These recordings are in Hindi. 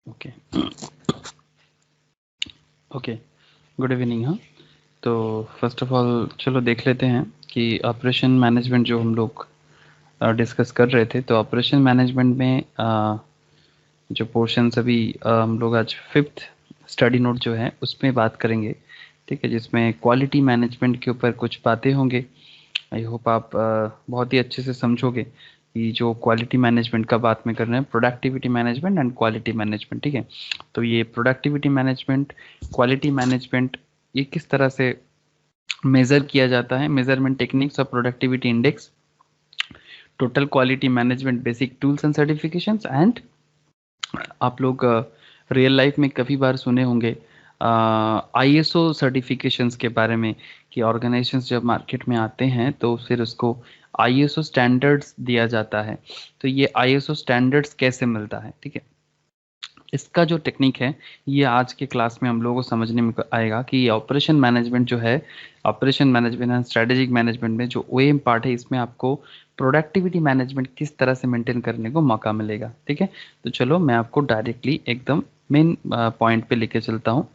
Okay okay, good evening. हाँ, तो फर्स्ट ऑफ ऑल चलो देख लेते हैं कि ऑपरेशन मैनेजमेंट जो हम लोग डिस्कस कर रहे थे, तो ऑपरेशन मैनेजमेंट में जो पोर्शन अभी हम लोग आज फिफ्थ स्टडी नोट जो है उसमें बात करेंगे, ठीक है, जिसमें क्वालिटी मैनेजमेंट के ऊपर कुछ बातें होंगे। आई होप आप बहुत ही अच्छे से समझोगे कि जो क्वालिटी मैनेजमेंट का बात में कर रहे हैं, productivity management and quality management, ठीक है। तो ये प्रोडक्टिविटी मैनेजमेंट, क्वालिटी मैनेजमेंट, ये किस तरह से मेजर किया जाता है, measurement techniques of productivity index, total quality management basic tools and certifications, and आप लोग रियल लाइफ में काफ़ी बार सुने होंगे आईएसओ सर्टिफिकेशंस के बारे में कि ऑर्गेनाइजेशंस जब मार्केट में आते हैं तो फिर उसको आईएसओ स्टैंडर्ड्स दिया जाता है। तो ये आईएसओ स्टैंडर्ड्स कैसे मिलता है, ठीक है, इसका जो टेक्निक है ये आज के क्लास में हम लोगों को समझने में आएगा कि ऑपरेशन मैनेजमेंट जो है, operation management and strategic management में जो ओएम पार्ट है, इसमें आपको प्रोडक्टिविटी मैनेजमेंट किस तरह से मेंटेन करने को मौका मिलेगा, ठीक है। तो चलो मैं आपको डायरेक्टली एकदम मेन पॉइंट पे लेके चलता हूँ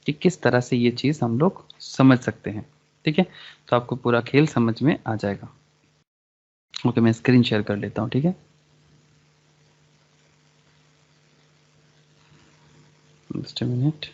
कि किस तरह से ये चीज़ हम लोग समझ सकते हैं, ठीक है। तो आपको पूरा खेल समझ में आ जाएगा। ओके, मैं स्क्रीन शेयर कर लेता हूँ, ठीक है। Just a minute.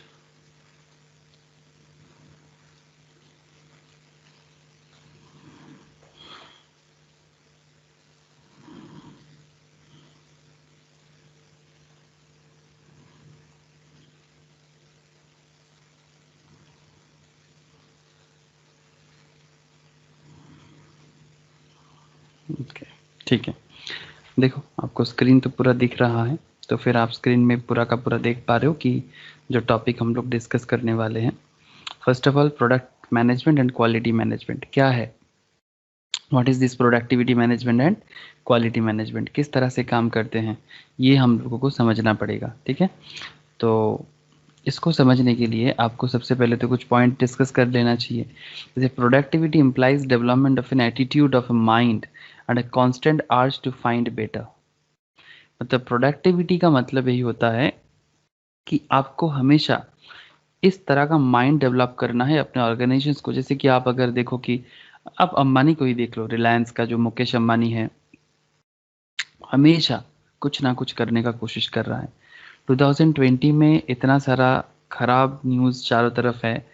ओके, ठीक है। देखो, आपको स्क्रीन तो पूरा दिख रहा है, तो फिर आप स्क्रीन में पूरा का पूरा देख पा रहे हो कि जो टॉपिक हम लोग डिस्कस करने वाले हैं, first of all product management and quality management क्या है, what is this productivity management and quality management, किस तरह से काम करते हैं, ये हम लोगों को समझना पड़ेगा, ठीक है। तो इसको समझने के लिए आपको सबसे पहले तो कुछ पॉइंट डिस्कस कर लेना चाहिए। जैसे productivity implies development of an attitude of a mind and a constant urge to find better. मतलब प्रोडक्टिविटी का मतलब यही होता है कि आपको हमेशा इस तरह का माइंड डेवलप करना है अपने ऑर्गेनाइजेशंस को। जैसे कि आप अगर देखो कि आप अंबानी को ही देख लो, रिलायंस का जो मुकेश अंबानी है, हमेशा कुछ ना कुछ करने का कोशिश कर रहा है। 2020 में इतना सारा खराब न्यूज़ चारों तरफ है,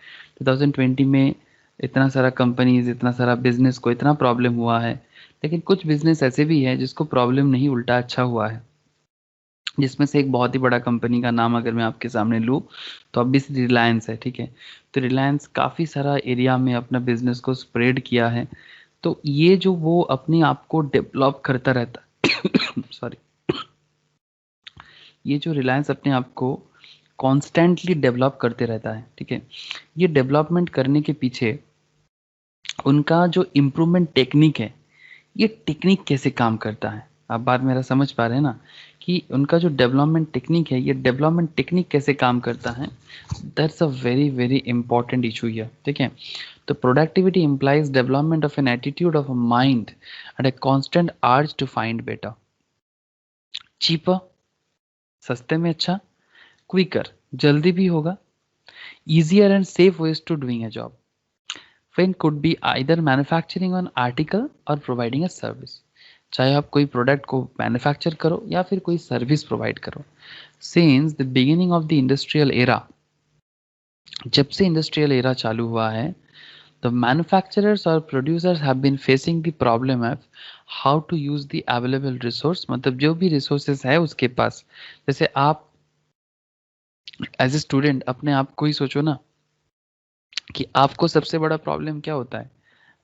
2020 में इतना सारा कंपनीज, इतना सारा बिजनेस को इतना प्रॉब्लम हुआ है, लेकिन कुछ बिजनेस ऐसे भी है जिसको प्रॉब्लम नहीं, उल्टा अच्छा हुआ है। जिसमें से एक बहुत ही बड़ा कंपनी का नाम अगर मैं आपके सामने लूँ तो ऑब्वियसली रिलायंस है, ठीक है। तो रिलायंस काफ़ी सारा एरिया में अपना बिजनेस को स्प्रेड किया है। तो ये जो वो अपने आप को डेवलप करता रहता है सॉरी, ये जो रिलायंस अपने आप को कॉन्स्टेंटली डेवलप करते रहता है, ठीक है। ये डेवलपमेंट करने के पीछे उनका जो इम्प्रूवमेंट टेक्निक है, ये टेक्निक कैसे काम करता है, आप बात मेरा समझ पा रहे हैं ना, कि उनका जो डेवलपमेंट टेक्निक है, ये डेवलपमेंट टेक्निक कैसे काम करता है, that's a very very important issue here, ठीक है। तो productivity implies development of an attitude of a mind and a constant urge to find better, cheaper, सस्ते में अच्छा, क्विकर, जल्दी भी होगा, easier and safe ways to doing a job. Fin could be either manufacturing an article or providing a service. चाहे आप कोई प्रोडक्ट को मैन्युफैक्चर करो या फिर कोई सर्विस प्रोवाइड करो। Since the beginning of the industrial era, जब से इंडस्ट्रियल एरा चालू हुआ है, द मैन्युफैक्चरर्स और producers have been facing the problem of how to use the available resource. मतलब जो भी रिसोर्सेज है उसके पास, जैसे आप एज ए स्टूडेंट अपने आप को ही सोचो ना कि आपको सबसे बड़ा प्रॉब्लम क्या होता है,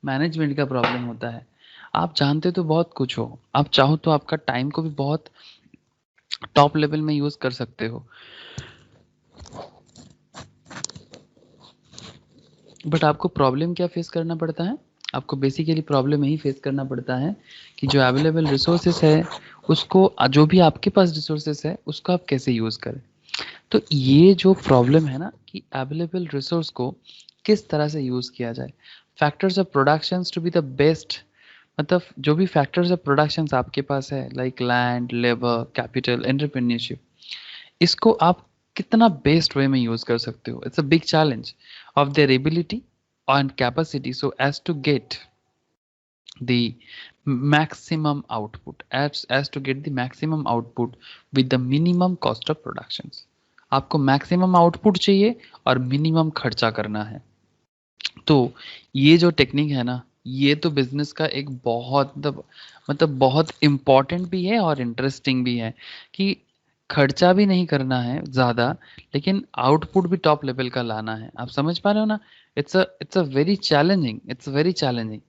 मैनेजमेंट का प्रॉब्लम होता है। आप जानते तो बहुत कुछ हो, आप चाहो तो आपका टाइम को भी बहुत टॉप लेवल में यूज कर सकते हो, बट आपको प्रॉब्लम क्या फेस करना पड़ता है, आपको बेसिकली प्रॉब्लम यही फेस करना पड़ता है कि जो अवेलेबल रिसोर्सेस है उसको, जो भी आपके पास रिसोर्सेस है उसको आप कैसे यूज करें। तो ये जो प्रॉब्लम है ना कि अवेलेबल रिसोर्स को किस तरह से यूज किया जाए, factors of productions to be the best. मतलब जो भी फैक्टर्स ऑफ प्रोडक्शंस आपके पास है, like land, labour, capital, entrepreneurship, इसको आप कितना बेस्ट वे में यूज कर सकते हो. It's a big challenge of their ability and capacity so as to get the maximum output, as to get the maximum output with the minimum cost of productions. आपको मैक्सिमम आउटपुट चाहिए और मिनिमम खर्चा करना है. तो ये जो टेक्निक है ना, ये तो बिजनेस का एक बहुत मतलब बहुत इम्पोर्टेंट भी है और इंटरेस्टिंग भी है कि खर्चा भी नहीं करना है ज़्यादा, लेकिन आउटपुट भी टॉप लेवल का लाना है. आप समझ पा रहे हो ना? It's a very challenging, it's very challenging.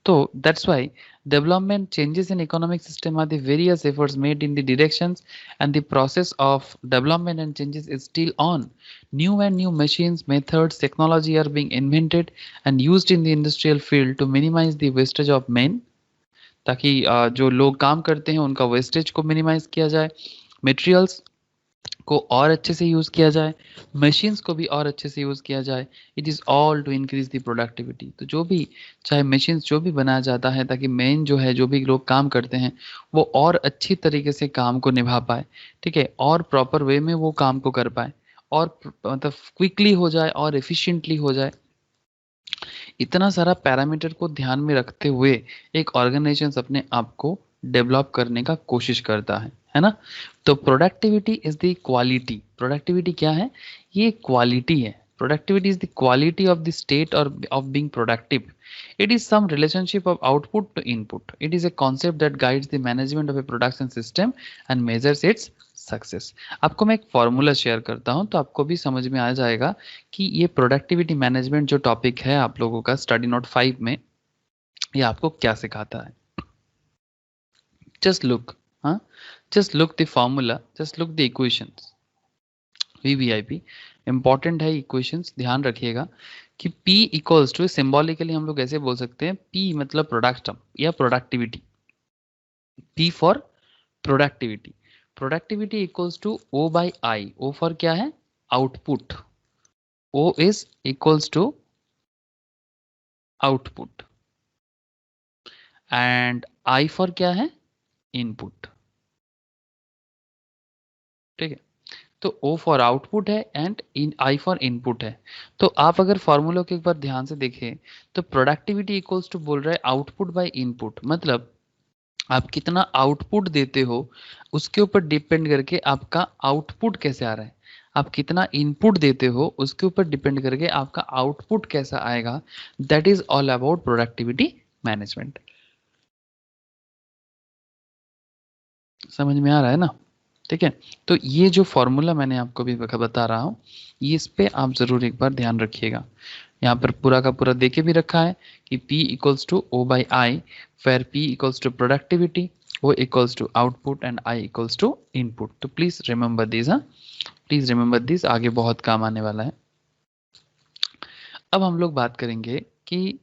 So that's why development changes in economic system are the various efforts made in the directions, and the process of development and changes is still on. New and new machines, methods, technology are being invented and used in the industrial field to minimize the wastage of men, ताकि जो लोग काम करते हैं उनका वेस्टेज को मिनिमाइज किया जाए, मटेरियल्स को और अच्छे से यूज़ किया जाए, मशीन्स को भी और अच्छे से यूज़ किया जाए. It is all to increase the productivity. तो जो भी चाहे मशीन्स जो भी बनाया जाता है ताकि मेन जो है जो भी लोग काम करते हैं वो और अच्छी तरीके से काम को निभा पाए, ठीक है, और प्रॉपर वे में वो काम को कर पाए और मतलब क्विकली हो जाए और एफिशिएंटली हो जाए. इतना सारा पैरामीटर को ध्यान में रखते हुए एक ऑर्गेनाइजेशन अपने आप को डेवलप करने का कोशिश करता है ना? तो productivity is the quality. Productivity क्या है? ये क्वालिटी है. Productivity is the quality of the state और of being productive. It is some relationship of output to input. It is a concept that guides the management of a production system and measures its success. आपको मैं एक फॉर्मूला शेयर करता हूं तो आपको भी समझ में आ जाएगा कि ये प्रोडक्टिविटी मैनेजमेंट जो टॉपिक है आप लोगों का स्टडी नोट 5 में, ये आपको क्या सिखाता है. जस्ट लुक, हाँ, just look the formula, just look the equations. VVIP important है, इक्वेशंस ध्यान रखिएगा कि P इक्वल्स टू, सिंबॉलिकली हम लोग ऐसे बोल सकते हैं, P मतलब प्रोडक्ट या productivity. P for productivity. Productivity equals to O by I. O for क्या है? Output. O is equals to output and I for क्या है? इनपुट. ठीक है, तो O फॉर आउटपुट है एंड I फॉर इनपुट है. तो आप अगर फॉर्मूला को एक बार ध्यान से देखें तो प्रोडक्टिविटी इक्वल्स टू बोल रहा है आउटपुट बाय इनपुट. मतलब आप कितना आउटपुट देते हो उसके ऊपर डिपेंड करके आपका आउटपुट कैसे आ रहा है. आप कितना इनपुट देते हो उसके ऊपर डिपेंड करके आपका आउटपुट कैसा आएगा. That is all about productivity management. समझ में आ रहा है ना? ठीक है, तो ये जो फॉर्मूला मैंने आपको भी बता रहा हूँ, ये इस पे आप ज़रूर एक बार ध्यान रखिएगा. यहाँ पर पूरा का पूरा देके भी रखा है कि P equals to O by I, where P equals to productivity, O equals to output and I equals to input. तो प्लीज़ रिमेंबर दिस. हाँ, प्लीज़ रिमेंबर दिस, आगे बहुत काम आने वाला है. अब हम लोग बात करेंगे कि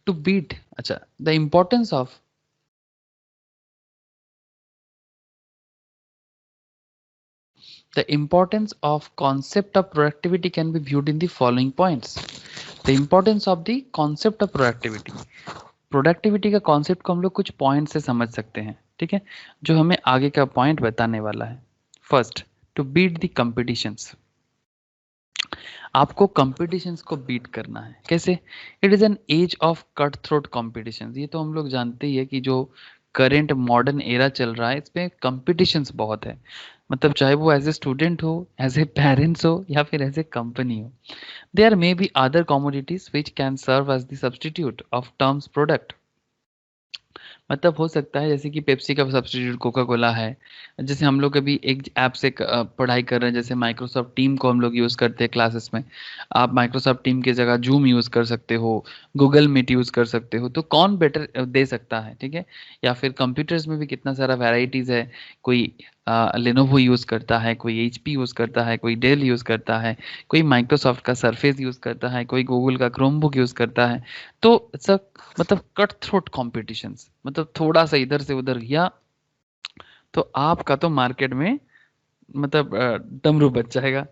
टू बीट, अच्छा, the importance of the importance of concept of productivity can be viewed in the following points. The importance of the concept of productivity. Productivity का कॉन्सेप्ट को हम लोग कुछ पॉइंट से समझ सकते हैं, ठीक है, जो हमें आगे का पॉइंट बताने वाला है. First, to beat the competitions. आपको कंपटीशंस को बीट करना है. कैसे? It is an age of cut throat competition. ये तो हम लोग जानते ही है कि जो करेंट मॉडर्न एरा चल रहा है इसमें कंपटीशंस बहुत है. मतलब चाहे वो एज ए स्टूडेंट हो, एज ए पेरेंट्स हो या फिर एज ए कंपनी हो. There may be other commodities which can serve as the substitute of terms product. मतलब हो सकता है जैसे कि पेप्सी का सब्स्टिट्यूट कोका कोला है. जैसे हम लोग अभी एक ऐप से पढ़ाई कर रहे हैं, जैसे माइक्रोसॉफ्ट टीम को हम लोग यूज़ करते हैं क्लासेस में. आप माइक्रोसॉफ्ट टीम की जगह जूम यूज़ कर सकते हो, गूगल मीट यूज़ कर सकते हो. तो कौन बेटर दे सकता है, ठीक है. या फिर कंप्यूटर्स में भी कितना सारा वैराइटीज़ है. कोई लेनोवो यूज़ करता है, कोई एचपी यूज़ करता है, कोई डेल यूज़ करता है, कोई माइक्रोसॉफ्ट का सरफेस यूज़ करता है, कोई गूगल का क्रोमबुक यूज़ करता है. तो सब मतलब कट थ्रोट कॉम्पिटिशंस, मतलब थोड़ा सा इधर से उधर गया तो आपका तो मार्केट में मतलब डमरू बच जाएगा.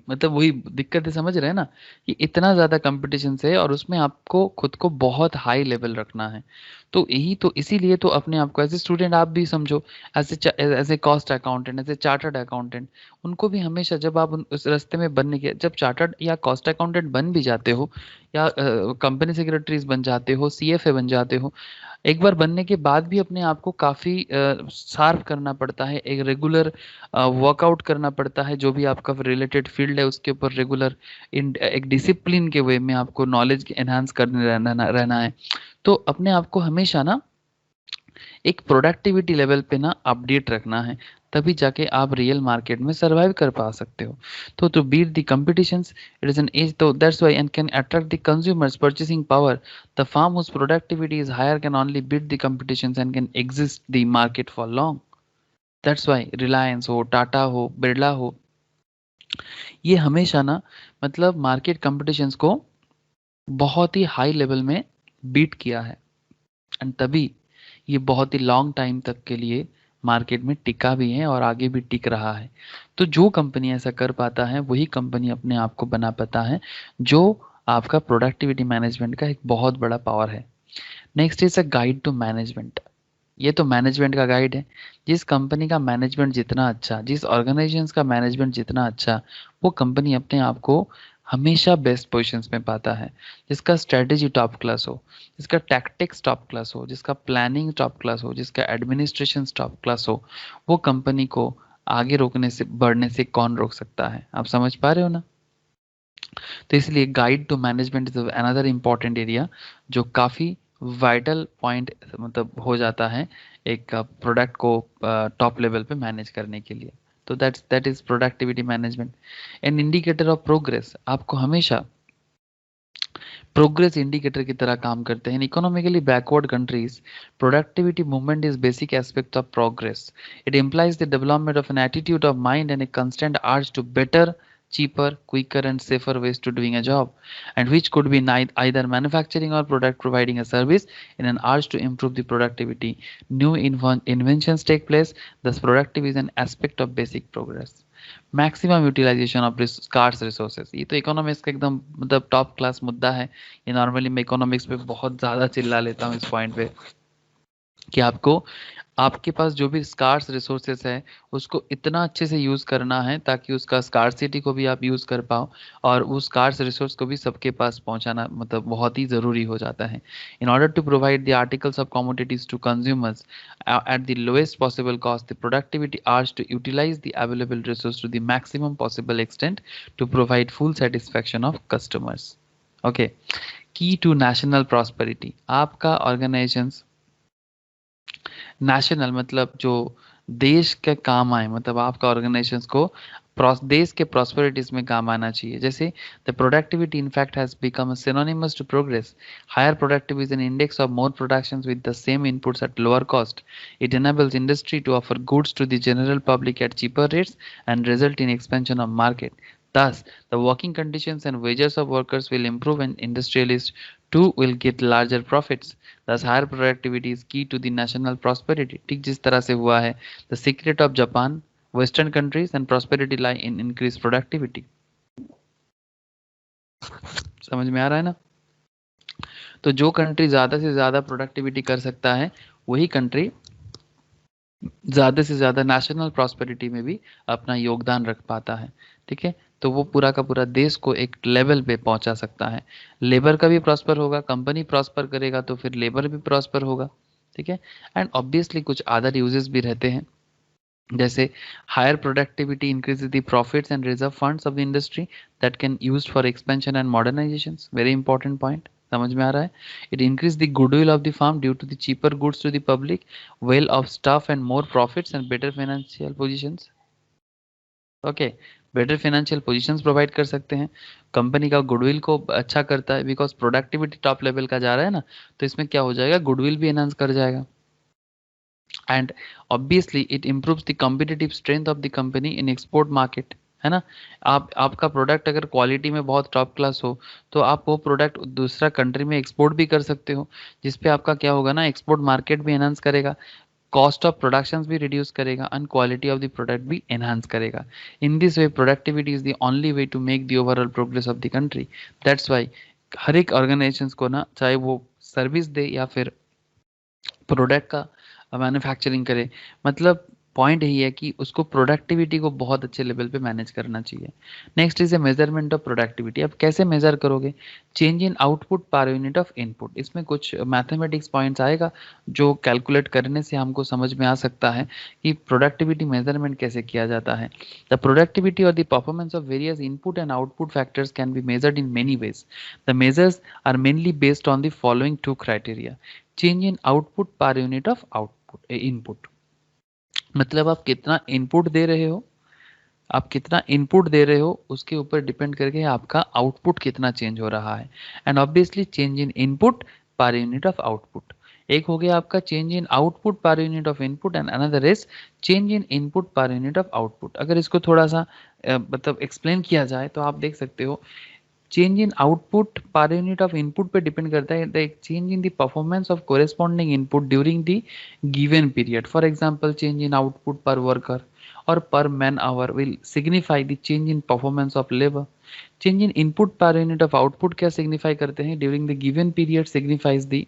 मतलब वही दिक्कत है, समझ रहे हैं ना, कि इतना ज़्यादा कंपटीशन है और उसमें आपको खुद को बहुत हाई लेवल रखना है। तो यही तो, इसीलिए तो अपने आप को एज़ ए स्टूडेंट आप भी समझो, as a cost accountant, as a chartered accountant, उनको भी हमेशा जब आप उस रास्ते में बनने के, जब चार्टर्ड या कॉस्ट अकाउंटेंट बन भी जाते हो या कंपनी सेक्रेटरीज बन जाते हो, सीएफए बन जाते हो, एक बार बनने के बाद भी अपने आप को काफ़ी शार्प करना पड़ता है, एक रेगुलर वर्कआउट करना पड़ता है, जो भी आपका रिलेटेड फील्ड है उसके ऊपर रेगुलर इन एक डिसिप्लिन के वे में आपको नॉलेज एनहांस करने रहना है। तो अपने आप को हमेशा ना एक प्रोडक्टिविटी लेवल पे ना अपडेट रखना है, तभी जाके आप रियल मार्केट में सर्वाइव कर पा सकते हो। तो beat the competitions, it is an edge, तो that's why and can attract the consumers purchasing power. The firm whose productivity is higher can only beat the competitions and can exist the market for long. That's why Reliance हो, टाटा हो, बिरला हो, ये हमेशा ना मतलब मार्केट कंपटीशंस को बहुत ही हाई लेवल में बीट किया है, एंड तभी ये बहुत ही लॉन्ग टाइम तक के लिए मार्केट में टिका भी है और आगे भी टिक रहा है। तो जो कंपनी ऐसा कर पाता है वही कंपनी अपने आप को बना पाता है, जो आपका प्रोडक्टिविटी मैनेजमेंट का एक बहुत बड़ा पावर है। Next is a guide to management. ये तो मैनेजमेंट का गाइड है। जिस कंपनी का मैनेजमेंट जितना अच्छा, जिस ऑर्गेनाइजेशन का मैनेजमेंट जितना अच्छा, वो कंपनी अपने आप को हमेशा बेस्ट पोजीशंस में पाता है। जिसका स्ट्रेटेजी टॉप क्लास हो, जिसका टैक्टिक्स टॉप क्लास हो, जिसका प्लानिंग टॉप क्लास हो, जिसका एडमिनिस्ट्रेशन टॉप क्लास हो, वो कंपनी को आगे रोकने से, बढ़ने से कौन रोक सकता है? आप समझ पा रहे हो ना? तो इसलिए guide to management is another important area, जो काफ़ी वाइटल पॉइंट मतलब हो जाता है एक प्रोडक्ट को टॉप लेवल पे मैनेज करने के लिए। तो that is productivity management. An indicator of progress, आपको हमेशा प्रोग्रेस इंडिकेटर की तरह काम करते हैं। Economically backward countries, productivity movement is basic aspect of progress. It implies the development of an attitude of mind and a constant urge to better, cheaper, quicker and safer ways to doing a job, and which could be either manufacturing or product providing a service in an urge to improve the productivity. New inventions take place, thus productivity is an aspect of basic progress. Maximum utilization of scarce resources, ये तो इकोनॉमिक्स का एकदम मतलब टॉप क्लास मुद्दा है। ये नॉर्मली मैं इकोनॉमिक्स पे बहुत ज़्यादा चिल्ला लेता हूँ इस पॉइंट पे, कि आपको आपके पास जो भी स्कार्स रिसोर्सेज है उसको इतना अच्छे से यूज़ करना है ताकि उसका स्कार्सिटी को भी आप यूज़ कर पाओ, और उस स्कार्स रिसोर्स को भी सबके पास पहुंचाना मतलब बहुत ही ज़रूरी हो जाता है। In order to provide the articles of commodities to consumers at the lowest possible cost, the productivity urge to utilize the available resource to the maximum possible extent to provide full satisfaction of customers. Okay, key to national prosperity, आपका ऑर्गेनाइजेशंस नेशनल मतलब जो देश के काम आए, मतलब आपका ऑर्गेनाइजेशंस को देश के प्रॉस्पेरिटीज में काम आना चाहिए। जैसे the productivity in fact has become a synonymous to progress. Higher productivity is an index of more productions with the same inputs at lower cost. It enables industry to offer goods to the general public at cheaper rates and result in expansion of market. Thus, the working conditions and wages of workers will improve and industrialists too will get larger profits. Thus, higher productivity is key to the national prosperity. ठीक जिस तरह से हुआ है, the secret of Japan, Western countries and prosperity lie in increased productivity. समझ में आ रहा है ना? तो जो कंट्री ज़्यादा से ज़्यादा प्रोडक्टिविटी कर सकता है वही कंट्री ज़्यादा से ज़्यादा नेशनल प्रॉस्पेरिटी में भी अपना योगदान रख पाता है। ठीक है, तो वो पूरा का पूरा देश को एक लेवल पे पहुंचा सकता है। लेबर का भी प्रॉस्पर होगा, कंपनी प्रॉस्पर करेगा तो फिर लेबर भी प्रॉस्पर होगा। ठीक है, एंड ऑब्वियसली कुछ अदर यूजेस भी रहते हैं, जैसे higher productivity increases the profits and reserve funds of the industry that can used for expansion and modernization. Very important point, समझ में आ रहा है? It increase the goodwill of the firm due to the cheaper goods to the public, well of staff and more profits and better financial positions. Okay, better financial positions provide कर सकते हैं, कंपनी का गुडविल को अच्छा करता है, बिकॉज प्रोडक्टिविटी टॉप लेवल का जा रहा है ना, तो इसमें क्या हो जाएगा, गुडविल भी एनहांस कर जाएगा। And obviously it improves the competitive strength of the company in export market, है ना? आपका प्रोडक्ट अगर क्वालिटी में बहुत टॉप क्लास हो तो आप वो प्रोडक्ट दूसरा कंट्री में एक्सपोर्ट भी कर सकते हो, जिसपे आपका क्या होगा ना, एक्सपोर्ट मार्केट भी एनहांस करेगा, कॉस्ट ऑफ प्रोडक्शंस भी रिड्यूस करेगा and quality of the product भी एनहांस करेगा. In this way productivity is the only way to make the overall progress of the country. That's why हर एक ऑर्गेनाइजेशंस को ना, चाहे वो सर्विस दे या फिर प्रोडक्ट का मैन्युफैक्चरिंग करे, मतलब पॉइंट यही है कि उसको प्रोडक्टिविटी को बहुत अच्छे लेवल पे मैनेज करना चाहिए. Next is a measurement of productivity. अब कैसे मेजर करोगे? Change in output per unit of input. इसमें कुछ मैथमेटिक्स पॉइंट्स आएगा जो कैलकुलेट करने से हमको समझ में आ सकता है कि प्रोडक्टिविटी मेजरमेंट कैसे किया जाता है. द प्रोडक्टिविटी और the performance of various input and output factors can be measured in many ways. The measures are mainly based on the following two criteria. Change in output per unit of output input, मतलब आप कितना इनपुट दे रहे हो, आप कितना इनपुट दे रहे हो उसके ऊपर डिपेंड करके आपका आउटपुट कितना चेंज हो रहा है. And obviously change in input पर यूनिट ऑफ आउटपुट. एक हो गया आपका change in output per unit of input and another is change in input पर यूनिट ऑफ आउटपुट. अगर इसको थोड़ा सा मतलब एक्सप्लेन किया जाए तो आप देख सकते हो change in output per unit of input पे डिपेंड करता है the change in the performance of corresponding input during the given period. For example change in output पर worker or per man hour will signify the change in performance of labor. Change in input per unit of output क्या signify करते हैं? During the given period signifies the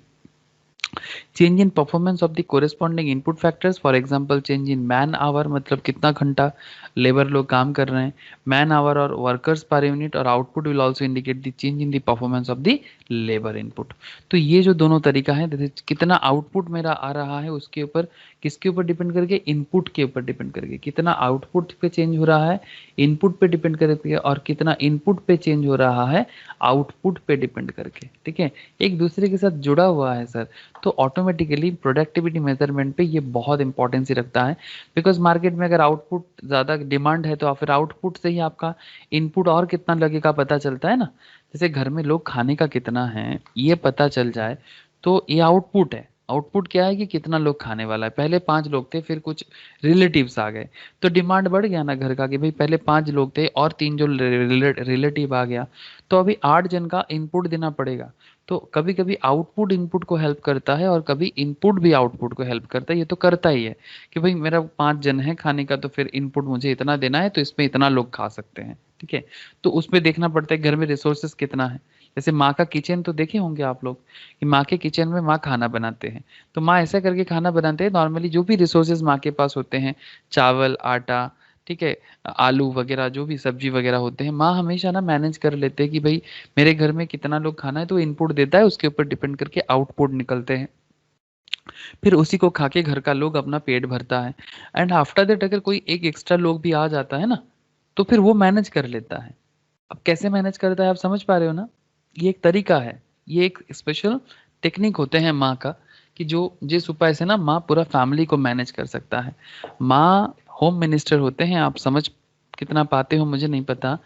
change in performance of the corresponding input factors. For example change in man hour, मतलब कितना घंटा लेबर लोग काम कर रहे हैं, मैन आवर और वर्कर्स पर यूनिट. और output will also indicate the change in the performance of the labour input. तो ये जो दोनों तरीका है, जैसे कितना आउटपुट मेरा आ रहा है उसके ऊपर किसके ऊपर डिपेंड करके? इनपुट के ऊपर डिपेंड करके. कितना आउटपुट पे चेंज हो रहा है इनपुट पे डिपेंड करके, और कितना इनपुट पे चेंज हो रहा है आउटपुट पे डिपेंड करके. ठीक है, एक दूसरे के साथ जुड़ा हुआ है सर. तो ऑटोमेटिकली प्रोडक्टिविटी मेजरमेंट पे ये बहुत इंपॉर्टेंसी रखता है, बिकॉज मार्केट में अगर आउटपुट ज़्यादा डिमांड है तो फिर आउटपुट से ही आपका इनपुट और कितना लगेगा पता चलता है ना. जैसे घर में लोग खाने का कितना है ये पता चल जाए तो ये आउटपुट है. आउटपुट क्या है कि कितना लोग खाने वाला है. पहले 5 लोग थे, फिर कुछ रिलेटिव्स आ गए तो डिमांड बढ़ गया ना घर का, कि भाई पहले 5 लोग थे और 3 जो रिलेटिव आ गया तो अभी 8 जन का इनपुट देना पड़ेगा. तो कभी कभी आउटपुट इनपुट को हेल्प करता है और कभी इनपुट भी आउटपुट को हेल्प करता है. ये तो करता ही है कि भाई मेरा 5 जन है खाने का तो फिर इनपुट मुझे इतना देना है तो इसमें इतना लोग खा सकते हैं. ठीक है, तो उसमें देखना पड़ता है घर में रिसोर्सेस कितना है. जैसे माँ का किचन तो देखे होंगे आप लोग कि माँ के किचन में माँ खाना बनाते हैं, तो माँ ऐसा करके खाना बनाते हैं. नॉर्मली जो भी रिसोर्सेज माँ के पास होते हैं, चावल, आटा, ठीक है, आलू वगैरह, जो भी सब्जी वगैरह होते हैं, माँ हमेशा ना मैनेज कर लेते हैं कि भाई मेरे घर में कितना लोग खाना है, तो इनपुट देता है उसके ऊपर डिपेंड करके आउटपुट निकलते हैं. फिर उसी को खा के घर का लोग अपना पेट भरता है. एंड आफ्टर दैट अगर कोई एक एक्स्ट्रा लोग भी आ जाता है ना तो फिर वो मैनेज कर लेता है. अब कैसे मैनेज करता है आप समझ पा रहे हो ना. ये एक तरीका है, ये एक स्पेशल टेक्निक होते हैं माँ का, कि जो जिस उपाय से ना माँ पूरा फैमिली को मैनेज कर सकता है. माँ होम मिनिस्टर होते हैं, आप समझ कितना पाते हो मुझे नहीं पता,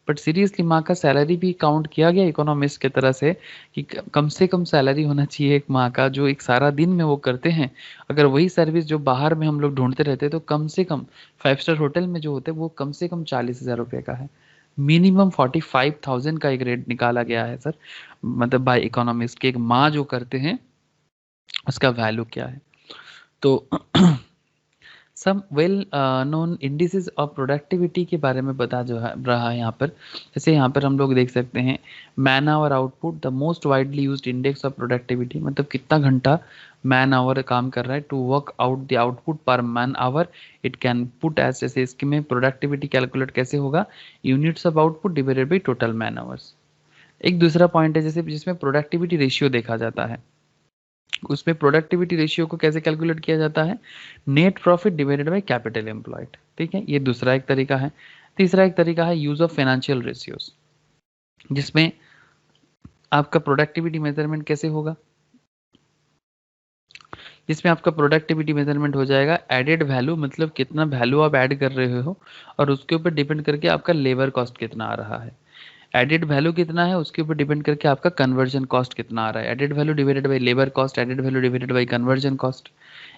बट सीरियसली माँ का सैलरी भी काउंट किया गया इकोनॉमिस्ट के तरह से कि कम से कम सैलरी होना चाहिए एक माँ का, जो एक सारा दिन में वो करते हैं. अगर वही सर्विस जो बाहर में हम लोग ढूंढते रहते हैं तो कम से कम 5 स्टार होटल में जो होते हैं वो कम से कम 40,000 रुपये का है. मिनिमम 45,000 का एक रेट निकाला गया है सर, मतलब बाय इकोनॉमिस्ट के एक माँ जो करते हैं उसका वैल्यू क्या है. तो some well known indices of productivity के बारे में बता जो है रहा है यहाँ पर. जैसे यहाँ पर हम लोग देख सकते हैं man hour output, the most widely used index of productivity, मतलब कितना घंटा मैन आवर काम कर रहा है. To work out the output per man hour it can put as, जैसे इसके में प्रोडक्टिविटी कैलकुलेट कैसे होगा, units of output divided by total man hours. एक दूसरा पॉइंट है जैसे जिसमें प्रोडक्टिविटी रेशियो देखा जाता है, उसमें प्रोडक्टिविटी रेशियो को कैसे कैलकुलेट किया जाता है, net profit divided by capital employed. ठीक है, ये दूसरा एक तरीका है. तीसरा एक तरीका है यूज ऑफ फाइनेंशियल रेशियोज, जिसमें आपका प्रोडक्टिविटी मेजरमेंट कैसे होगा, जिसमें आपका प्रोडक्टिविटी मेजरमेंट हो जाएगा एडेड वैल्यू, मतलब कितना वैल्यू आप ऐड कर रहे हो और उसके ऊपर डिपेंड करके आपका लेबर कॉस्ट कितना आ रहा है. एडेड वैल्यू कितना है उसके ऊपर डिपेंड करके आपका कन्वर्जन कॉस्ट कितना आ रहा है. Added value divided by labour cost, added value divided by conversion cost.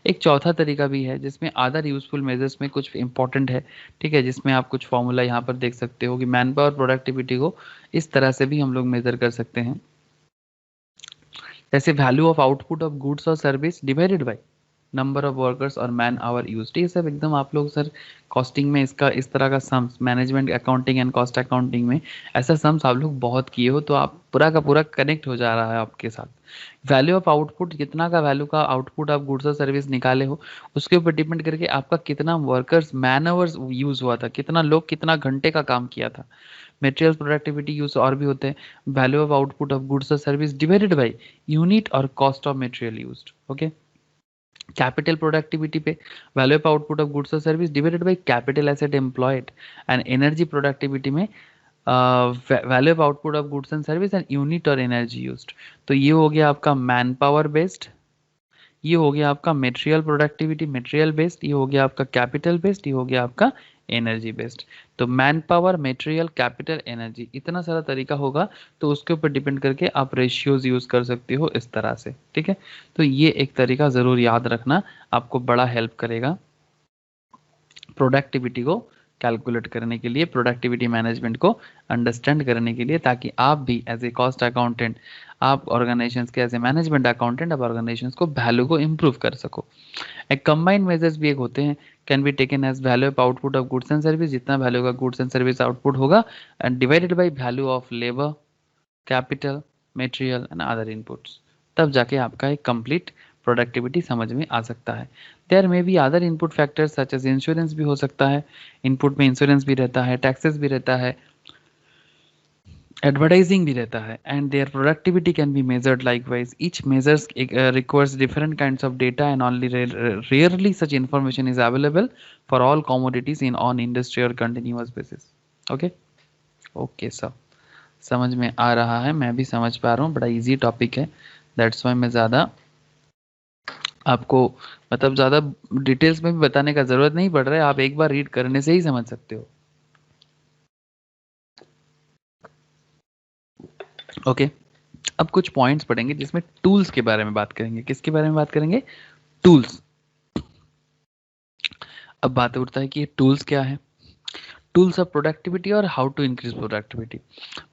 एक चौथा तरीका भी है जिसमें अदर यूजफुल मेजर्स में कुछ इंपॉर्टेंट है. ठीक है, जिसमें आप कुछ फॉर्मूला यहाँ पर देख सकते हो कि मैन पावर प्रोडक्टिविटी को इस तरह से भी हम लोग मेजर कर सकते हैं. जैसे value of output of goods और service divided by number of workers और मैन आवर यूज्ड, ये सब एकदम आप लोग सर कॉस्टिंग में इसका इस तरह का sums, management accounting and cost accounting में ऐसा सम्स आप लोग बहुत किए हो, तो आप पूरा का पूरा कनेक्ट हो जा रहा है आपके साथ। वैल्यू ऑफ आउटपुट, कितना का वैल्यू का आउटपुट आप गुड्स और सर्विस निकाले हो, उसके ऊपर डिपेंड करके आपका कितना वर्कर्स मैन आवर्स यूज हुआ था, कितना लोग कितना घंटे का काम किया था। मटेरियल प्रोडक्टिविटी यूज और भी होते हैं, value of output of goods और सर्विस डिवाइडेड बाय यूनिट और cost of material used. Okay, capital productivity पे value of output of goods और service divided by capital asset employed. And energy productivity में value of output of goods and service and unit और एनर्जी यूज्ड। तो ये हो गया आपका मैन पावर बेस्ड, ये हो गया आपका मटेरियल प्रोडक्टिविटी मटेरियल बेस्ड, ये हो गया आपका कैपिटल बेस्ड, ये हो गया आपका एनर्जी बेस्ड। तो man power, material, capital, energy, इतना सारा तरीका होगा, तो उसके ऊपर डिपेंड करके आप रेशियोज यूज कर सकते हो इस तरह से। ठीक है, तो ये एक तरीका जरूर याद रखना, आपको बड़ा हेल्प करेगा प्रोडक्टिविटी को कैलकुलेट करने के लिए, प्रोडक्टिविटी मैनेजमेंट को अंडरस्टैंड करने के लिए, ताकि आप भी एज ए कॉस्ट अकाउंटेंट, आप ऑर्गेनाइजेशंस के एज ए मैनेजमेंट अकाउंटेंट, आप ऑर्गेनाइजेशंस को वैल्यू को इम्प्रूव कर सको। एक कंबाइंड मेजर्स भी एक होते हैं, can be taken as value of output of goods and service, जितना वैल्यू का गुड्स एंड सर्विस आउटपुट होगा, and divided by value of labour, capital, material and other inputs, तब जाके आपका एक कंप्लीट प्रोडक्टिविटी समझ में आ सकता है। There may be other input factors such as insurance भी हो सकता है, इनपुट में इंश्योरेंस भी रहता है, टैक्सेस भी रहता है, एडवर्टाइजिंग भी रहता है, and there productivity can be measured likewise. Each measures requires different kinds of data and only rarely such information is available for all commodities in on industry और continuous basis. Okay okay sir, समझ में आ रहा है, मैं भी समझ पा रहा हूँ, बड़ा इजी टॉपिक है, दैट्स वाई मैं ज़्यादा आपको मतलब ज़्यादा डिटेल्स में भी बताने का ज़रूरत नहीं पड़ रहा है, आप एक बार रीड करने से ही समझ सकते हो। ओके, अब कुछ पॉइंट्स पढ़ेंगे जिसमें टूल्स के बारे में बात करेंगे। किसके बारे में बात करेंगे? टूल्स। अब बात उठता है कि ये टूल्स क्या है। टूल्स ऑफ प्रोडक्टिविटी और हाउ टू इंक्रीज प्रोडक्टिविटी,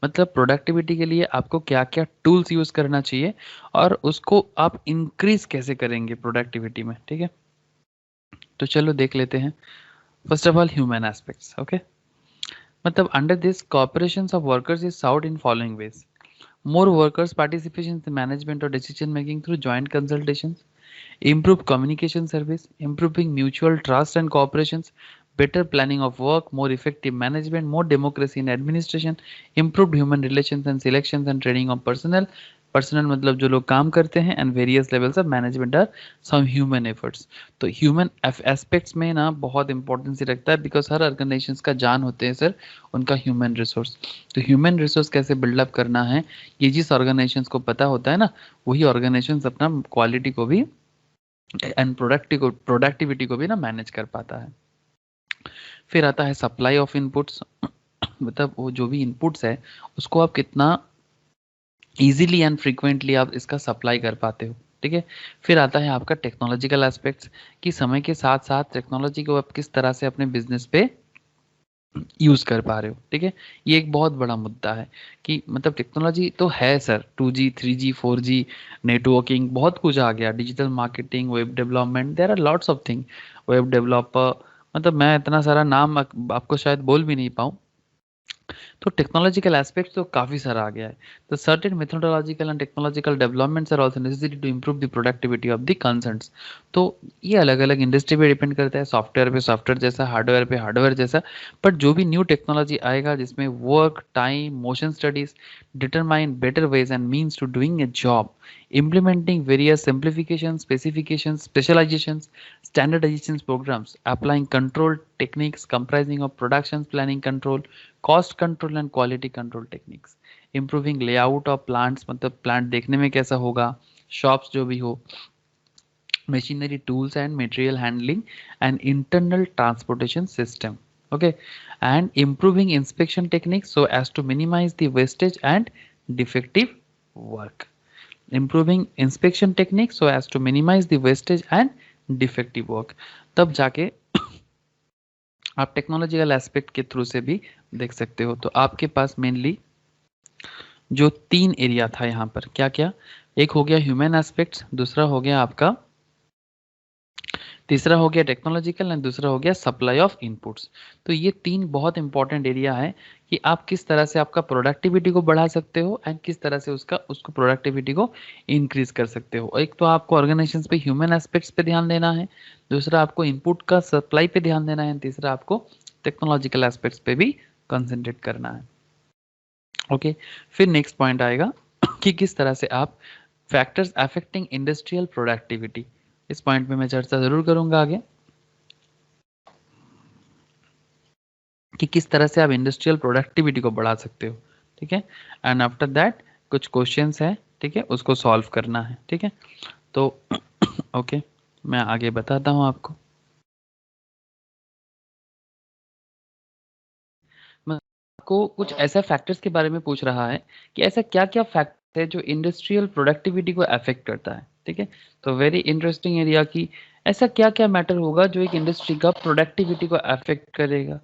मतलब प्रोडक्टिविटी के लिए आपको क्या क्या टूल्स यूज करना चाहिए और उसको आप इंक्रीज कैसे करेंगे प्रोडक्टिविटी में। ठीक है, तो चलो देख लेते हैं। First of all human aspects. Okay, मतलब under this cooperations of workers is sought in following ways: more workers participation in the management or decision making through joint consultations, improve communication service, improving mutual trust and cooperations, better planning of work, more effective management, more democracy in administration, improved human relations and selections and training of personnel, personnel मतलब जो लोग काम करते हैं, and various levels of management are some human efforts. तो ह्यूमन एस्पेक्ट्स में ना बहुत इंपॉर्टेंस रखता है, बिकॉज हर ऑर्गेनाइजेशंस का जान होते हैं सर उनका ह्यूमन रिसोर्स। तो ह्यूमन रिसोर्स कैसे बिल्डअप करना है, ये जिस ऑर्गेनाइजेशंस को पता होता है ना, वही ऑर्गेनाइजेशंस अपना क्वालिटी को भी एंड प्रोडक्टिविटी को भी ना मैनेज कर पाता है। फिर आता है सप्लाई ऑफ इनपुट्स, मतलब वो जो भी इनपुट्स है उसको आप कितना इजीली एंड फ्रीक्वेंटली आप इसका सप्लाई कर पाते हो। ठीक है, फिर आता है आपका टेक्नोलॉजिकल एस्पेक्ट्स, कि समय के साथ साथ टेक्नोलॉजी को आप किस तरह से अपने बिजनेस पे यूज कर पा रहे हो। ठीक है, ये एक बहुत बड़ा मुद्दा है कि मतलब टेक्नोलॉजी तो है sir, 2G 3G 4G networking बहुत कुछ आ गया, digital marketing, web development, there are lots of thing, web developer, मतलब मैं इतना सारा नाम आपको शायद बोल भी नहीं पाऊँ। तो टेक्नोलॉजिकल एस्पेक्ट तो काफ़ी सारा आ गया है। तो certain methodological and technological developments are also necessary to improve the productivity of the concerns. तो ये अलग अलग इंडस्ट्री पे डिपेंड करता है, सॉफ्टवेयर पे सॉफ्टवेयर जैसा, हार्डवेयर पे हार्डवेयर जैसा, बट जो भी न्यू टेक्नोलॉजी आएगा जिसमें work, time, motion studies determine better ways and means to doing a job, implementing various simplifications, specifications, specializations, standardizations programs, applying control techniques comprising of production planning control, cost control and quality control techniques, improving layout of plants, मतलब plant देखने में कैसा होगा, shops जो भी हो, machinery, tools and material handling and internal transportation system. Okay, and improving inspection techniques so as to minimize the wastage and defective work. Improving inspection techniques so as to minimize the wastage and defective work. तब जाके आप टेक्नोलॉजिकल एस्पेक्ट के थ्रू से भी देख सकते हो। तो आपके पास मेनली जो 3 एरिया था यहाँ पर, क्या क्या, एक हो गया ह्यूमन एस्पेक्ट्स, दूसरा हो गया आपका तीसरा हो गया टेक्नोलॉजिकल एंड दूसरा हो गया सप्लाई ऑफ इनपुट्स। तो ये 3 बहुत इंपॉर्टेंट एरिया है कि आप किस तरह से आपका प्रोडक्टिविटी को बढ़ा सकते हो एंड किस तरह से उसको प्रोडक्टिविटी को इंक्रीज कर सकते हो। एक तो आपको ऑर्गेनाइजेशंस पे ह्यूमन एस्पेक्ट्स पे ध्यान देना है, दूसरा आपको इनपुट का सप्लाई पे ध्यान देना है, तीसरा आपको टेक्नोलॉजिकल एस्पेक्ट्स पे भी कंसंट्रेट करना है। ओके, फिर नेक्स्ट पॉइंट आएगा कि किस तरह से आप फैक्टर्स अफेक्टिंग इंडस्ट्रियल प्रोडक्टिविटी, इस पॉइंट पे मैं चर्चा जरूर करूंगा आगे कि किस तरह से आप इंडस्ट्रियल प्रोडक्टिविटी को बढ़ा सकते हो। ठीक है, एंड आफ्टर दैट कुछ क्वेश्चंस है, ठीक है, उसको सॉल्व करना है। ठीक है, तो ओके मैं आगे बताता हूं आपको। आपको कुछ ऐसा फैक्टर्स के बारे में पूछ रहा है कि ऐसा क्या क्या फैक्टर है जो इंडस्ट्रियल प्रोडक्टिविटी को अफेक्ट करता है। ठीक है, तो वेरी इंटरेस्टिंग एरिया की ऐसा क्या क्या मैटर होगा जो एक इंडस्ट्री का प्रोडक्टिविटी को अफेक्ट करेगा,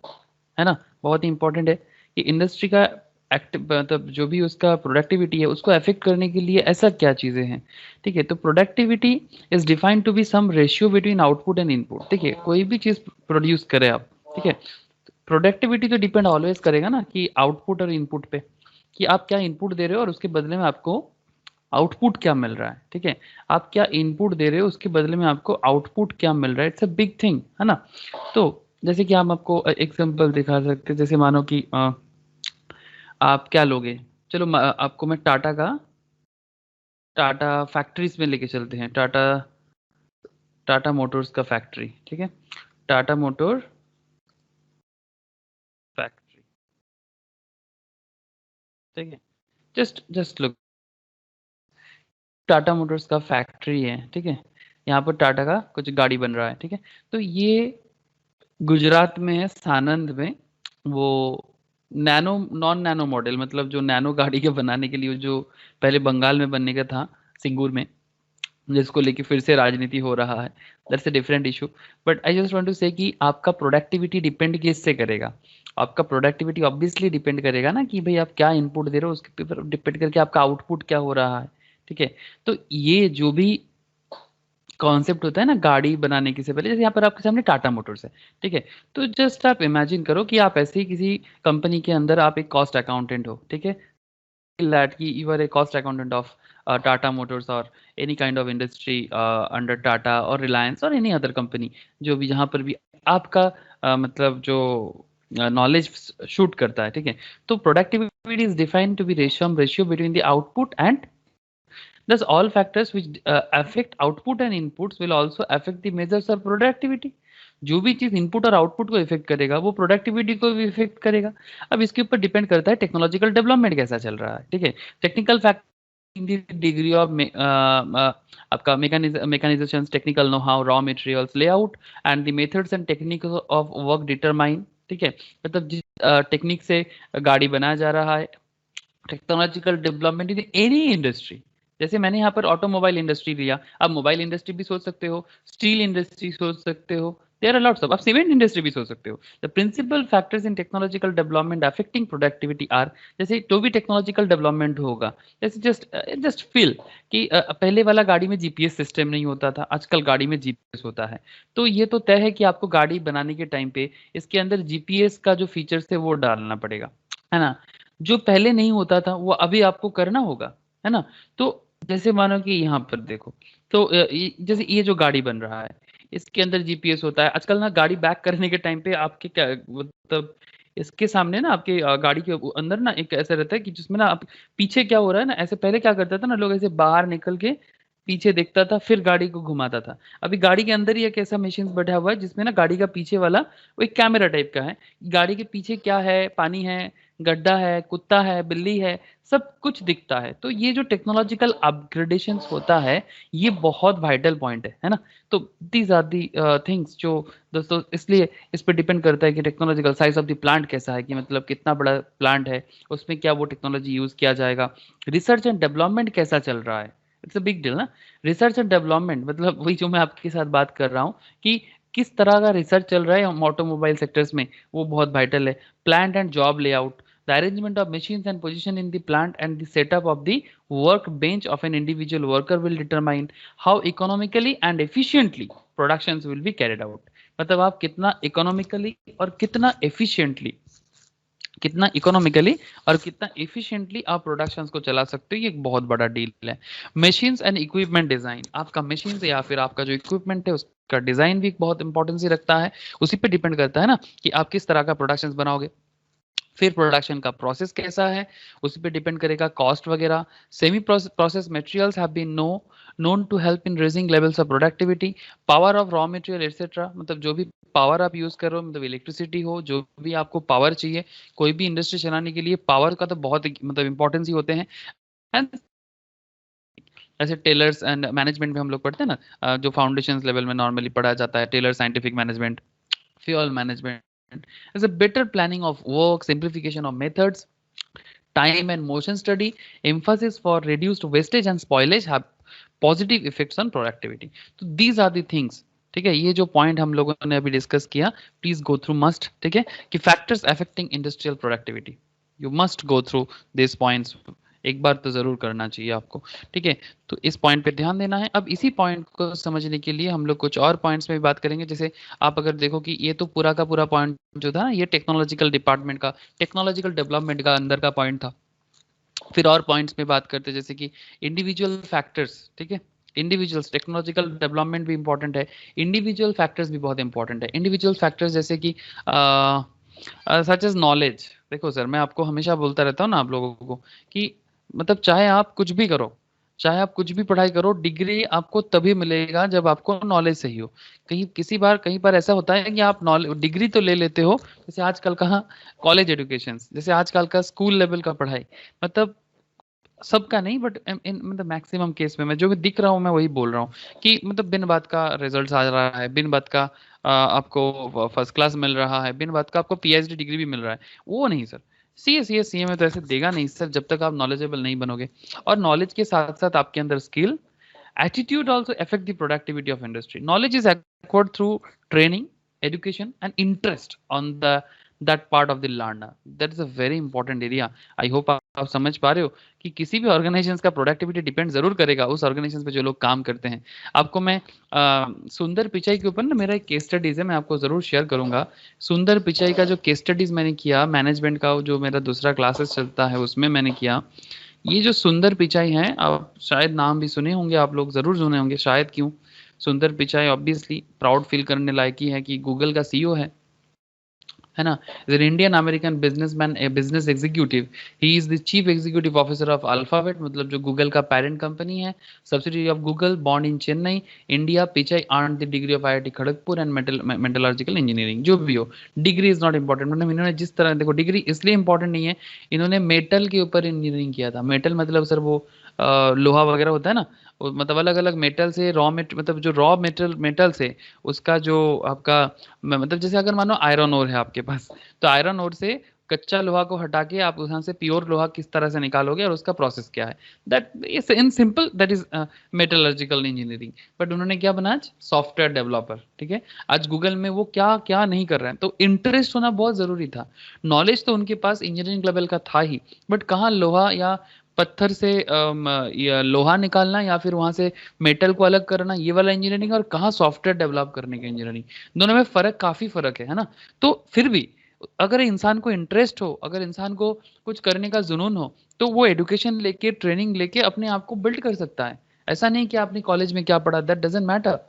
है ना। बहुत ही इंपॉर्टेंट है कि इंडस्ट्री का एक्टिव मतलब जो भी उसका प्रोडक्टिविटी है उसको अफेक्ट करने के लिए ऐसा क्या चीजें हैं। ठीक है, तो productivity is defined to be some ratio between output and input. ठीक है, कोई भी चीज प्रोड्यूस करे आप, ठीक है, प्रोडक्टिविटी तो डिपेंड ऑलवेज करेगा ना कि आउटपुट और इनपुट पे, कि आप क्या इनपुट दे रहे हो और उसके बदले में आपको आउटपुट क्या मिल रहा है। ठीक है, आप क्या इनपुट दे रहे हो उसके बदले में आपको आउटपुट क्या मिल रहा है, इट्स अ बिग थिंग, है ना। तो जैसे कि हम आपको एग्जांपल दिखा सकते हैं, जैसे मानो कि आप क्या लोगे, चलो आपको मैं टाटा फैक्ट्रीज में लेके चलते हैं, टाटा टाटा मोटर्स का फैक्ट्री। ठीक है, टाटा मोटर फैक्ट्री। ठीक है, just just look, Tata Motors का फैक्ट्री है। ठीक है, यहाँ पर टाटा का कुछ गाड़ी बन रहा है। ठीक है, तो ये गुजरात में है, सानंद में। वो नैनो नॉन नैनो मॉडल, मतलब जो नैनो गाड़ी के बनाने के लिए जो पहले बंगाल में बनने का था, सिंगूर में, जिसको लेके फिर से राजनीति हो रहा है, that's a different issue. But I just want to say कि आपका प्रोडक्टिविटी डिपेंड किससे करेगा। आपका प्रोडक्टिविटी ऑब्वियसली डिपेंड करेगा ना कि भाई आप क्या इनपुट दे रहे हो, उसके ऊपर डिपेंड करके आपका आउटपुट क्या हो रहा है। ठीक है, तो ये जो भी कॉन्सेप्ट होता है ना गाड़ी बनाने की से पहले, जैसे यहाँ पर आपके सामने टाटा मोटर्स है। ठीक है, तो जस्ट आप इमेजिन करो कि आप ऐसे ही किसी कंपनी के अंदर आप एक कॉस्ट अकाउंटेंट हो। ठीक है, that you are a cost accountant of Tata Motors or any kind of industry under Tata or Reliance or any other company, जो भी जहाँ पर भी आपका मतलब जो नॉलेज शूट करता है। ठीक है, तो productivity is defined to be ratio between the output and thus all factors which affect output and inputs will also affect the measures of productivity। जो भी चीज इनपुट और आउटपुट को इफेक्ट करेगा वो प्रोडक्टिविटी को भी इफेक्ट करेगा। अब इसके ऊपर डिपेंड करता है टेक्नोलॉजिकल डेवलपमेंट कैसा चल रहा है। ठीक है, टेक्निकल फैक्टर डिग्री ऑफ आपका mechanization, technical know how, raw materials, layout and the methods and technique of work determine. ठीक है, मतलब जिस टेक्निक से गाड़ी बनाया जा रहा है, technological development in any industry. जैसे मैंने यहाँ पर ऑटोमोबाइल इंडस्ट्री लिया, आप मोबाइल इंडस्ट्री भी सोच सकते हो, स्टील इंडस्ट्री सोच सकते हो, देयर आर लॉट्स ऑफ, आप सीमेंट इंडस्ट्री भी सोच सकते हो। The principal factors in technological development affecting productivity are, जैसे तो भी टेक्नोलॉजिकल डेवलपमेंट होगा, जैसे जस्ट फील कि पहले वाला गाड़ी में जीपीएस सिस्टम नहीं होता था, आजकल गाड़ी में जीपीएस होता है। तो ये तो तय है कि आपको गाड़ी बनाने के टाइम पे इसके अंदर जीपीएस का जो फीचर्स है वो डालना पड़ेगा, है ना। जो पहले नहीं होता था वो अभी आपको करना होगा, है ना। तो जैसे मानो कि यहाँ पर देखो, तो जैसे ये जो गाड़ी बन रहा है इसके अंदर जीपीएस होता है। आजकल ना गाड़ी बैक करने के टाइम पे आपके क्या मतलब इसके सामने ना आपके गाड़ी के अंदर ना एक ऐसा रहता है कि जिसमें ना आप पीछे क्या हो रहा है ना, ऐसे पहले क्या करता था ना, लोग ऐसे बाहर निकल के पीछे देखता था फिर गाड़ी को घुमाता था। अभी गाड़ी के अंदर ही एक ऐसा मशीन बैठा हुआ है जिसमें ना गाड़ी का पीछे वाला वो एक कैमरा टाइप का है, गाड़ी के पीछे क्या है, पानी है, गड्ढा है, कुत्ता है, बिल्ली है, सब कुछ दिखता है। तो ये जो टेक्नोलॉजिकल अपग्रेडेशन होता है ये बहुत वाइटल पॉइंट है ना। तो दीज आर दी थिंग्स जो दोस्तों, इसलिए इस पर डिपेंड करता है कि technological size of the plant कैसा है, कि मतलब कितना बड़ा प्लांट है, उसमें क्या वो टेक्नोलॉजी यूज किया जाएगा, रिसर्च एंड डेवलपमेंट कैसा चल रहा है, इट्स अ बिग डील ना। रिसर्च एंड डेवलपमेंट मतलब वही जो मैं आपके साथ बात कर रहा हूँ कि किस तरह का रिसर्च चल रहा है ऑटोमोबाइल सेक्टर्स में, वो बहुत वाइटल है। Plant and job layout, the arrangement of machines and position in the plant, and the setup of the workbench of an individual worker will determine how economically and efficiently productions will be carried out. मतलब आप कितना इकोनॉमिकली और कितना एफिशिएंटली आप प्रोडक्शंस को चला सकते हो, ये एक बहुत बड़ा डील है. मशीन्स एंड इक्विपमेंट डिजाइन, आपका मशीन या फिर आपका जो इक्विपमेंट है उसका डिजाइन भी बहुत इंपॉर्टेंस रखता है. उसी पे डिपेंड करता है ना कि आप किस तरह का प्रोडक्शंस बनाओगे. फिर प्रोडक्शन का प्रोसेस कैसा है उसी पे डिपेंड करेगा, कॉस्ट वगैरह. Semi process materials have been known to help in raising levels of productivity, power of raw material etc. मतलब जो भी पावर आप यूज कर रहे हो, मतलब इलेक्ट्रिसिटी हो, जो भी आपको पावर चाहिए, कोई भी इंडस्ट्री चलाने के लिए पावर का तो बहुत मतलब इंपॉर्टेंस ही होते हैं. एंड ऐसे टेलर्स एंड मैनेजमेंट में हम लोग पढ़ते हैं ना, जो फाउंडेशन लेवल में नॉर्मली पढ़ा जाता है, Taylor scientific management, fuel management. As a better planning of work, simplification of methods, time and motion study, emphasis for reduced wastage and spoilage have positive effects on productivity. So these are the things. ठीक है, ये जो पॉइंट हम लोगों ने अभी डिस्कस किया, प्लीज गो थ्रू मस्ट. ठीक है, कि factors affecting industrial productivity, you must go through this points, एक बार तो जरूर करना चाहिए आपको. ठीक है, तो इस पॉइंट पे ध्यान देना है. अब इसी पॉइंट को समझने के लिए हम लोग कुछ और पॉइंट्स में भी बात करेंगे. जैसे आप अगर देखो कि ये तो पूरा का पूरा पॉइंट जो था ये टेक्नोलॉजिकल डिपार्टमेंट का, टेक्नोलॉजिकल डेवलपमेंट का अंदर का पॉइंट था. फिर और पॉइंट्स में बात करते जैसे कि इंडिविजुअल फैक्टर्स. ठीक है, इंडिविजुअल्स, टेक्नोलॉजिकल डेवलपमेंट भी इंपॉर्टेंट है, इंडिविजुअल फैक्टर्स भी बहुत इंपॉर्टेंट है. इंडिविजुअल फैक्टर्स जैसे कि सच एज नॉलेज. देखो सर, मैं आपको हमेशा बोलता रहता हूँ ना आप लोगों को कि मतलब चाहे आप कुछ भी करो, चाहे आप कुछ भी पढ़ाई करो, डिग्री आपको तभी मिलेगा जब आपको नॉलेज सही हो. कहीं पर ऐसा होता है कि आप नॉलेज डिग्री तो ले लेते हो, जैसे आजकल का कॉलेज एजुकेशन, जैसे आजकल का स्कूल लेवल का पढ़ाई, मतलब सबका नहीं बट इन मतलब मैक्सिमम केस में मैं जो भी दिख रहा हूँ मैं वही बोल रहा हूँ कि मतलब बिन बात का रिजल्ट आ रहा है, बिन बात का आपको फर्स्ट क्लास मिल रहा है, बिन बात का आपको पीएचडी डिग्री भी मिल रहा है. वो नहीं सर, सीए में तो ऐसे देगा नहीं सर जब तक आप नॉलेजेबल नहीं बनोगे. और नॉलेज के साथ साथ आपके अंदर skill, attitude also affect the productivity of industry. Knowledge is acquired through training, education and interest on that part of the learner. That is a very important area. I hope आप समझ पा रहे हो कि किसी भी ऑर्गेनाइजेशन का प्रोडक्टिविटी डिपेंड जरूर करेगा उस ऑर्गेनाइजेशन पे जो लोग काम करते हैं. आपको मैं सुंदर पिचाई के ऊपर ना मेरा एक केस स्टडीज है, मैं आपको जरूर शेयर करूंगा. सुंदर पिचाई का जो केस स्टडीज मैंने किया, मैनेजमेंट का जो मेरा दूसरा क्लासेस चलता है उसमें मैंने किया. ये जो सुंदर पिचाई है, आप शायद नाम भी सुने होंगे, आप लोग जरूर सुने होंगे शायद. क्यों, सुंदर पिचाई ऑब्वियसली प्राउड फील करने लायक ही है कि गूगल का सीईओ है ना. Is an Indian American businessman, A business executive. He is the chief executive officer of alphabet, मतलब जो गूगल का पेरेंट कंपनी है, subsidiary of Google, born in Chennai, India. Pichai earn the degree of IIT Kharagpur and metallurgical engineering. जो भी हो, डिग्री इज नॉट इंपॉर्टेंट. मतलब इन्होंने जिस तरह, देखो डिग्री इसलिए इंपॉर्टेंट नहीं है, इन्होंने मेटल के ऊपर इंजीनियरिंग किया था. मेटल मतलब सर वो लोहा वगैरह होता है ना, मतलब अलग अलग मेटल से मतलब जो रॉ मेटल से उसका जो आपका मतलब जैसे अगर मानो आयरन ओर है आपके पास, तो आयरन ओर से कच्चा लोहा को हटा के आप वहां से प्योर लोहा किस तरह से निकालोगे और उसका प्रोसेस क्या है, that is in simple, that is metallurgical engineering. But उन्होंने क्या बना आज, सॉफ्टवेयर डेवलपर. ठीक है, आज गूगल में वो क्या क्या नहीं कर रहे हैं. तो इंटरेस्ट होना बहुत जरूरी था. नॉलेज तो उनके पास इंजीनियरिंग लेवल का था ही, बट कहाँ लोहा या पत्थर से लोहा निकालना या फिर वहां से मेटल को अलग करना, ये वाला इंजीनियरिंग, और कहाँ सॉफ्टवेयर डेवलप करने की इंजीनियरिंग. दोनों में फर्क, काफी फर्क है ना. तो फिर भी अगर इंसान को इंटरेस्ट हो, अगर इंसान को कुछ करने का जुनून हो, तो वो एजुकेशन लेके, ट्रेनिंग लेके अपने आप को बिल्ड कर सकता है. ऐसा नहीं कि आपने कॉलेज में क्या पढ़ा, दैट डजंट मैटर.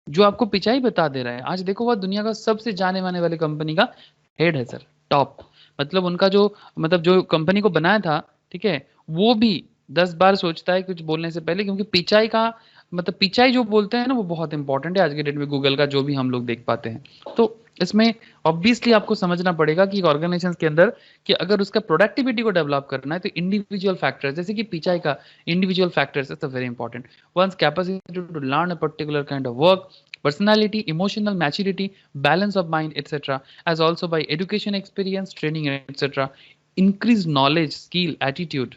जो आपको पिचाई बता दे रहा है, आज देखो वह दुनिया का सबसे जाने माने वाली कंपनी का हेड है सर, टॉप. मतलब उनका जो मतलब जो कंपनी को बनाया था, ठीक है, वो भी 10 बार सोचता है कुछ बोलने से पहले, क्योंकि पिचाई का मतलब पिचाई जो बोलते हैं ना वो बहुत इंपॉर्टेंट है आज के डेट में गूगल का, जो भी हम लोग देख पाते हैं. तो इसमें ऑब्वियसली आपको समझना पड़ेगा कि ऑर्गेनाइजेशन के अंदर कि अगर उसका प्रोडक्टिविटी को डेवलप करना है तो इंडिविजुअल फैक्टर्स, जैसे कि पिचाई का individual factors is very important. One's capacity to learn a particular kind of work, personality, emotional maturity, balance of mind, etc., as also by education, experience, training, etc. Increased knowledge, skill, attitude,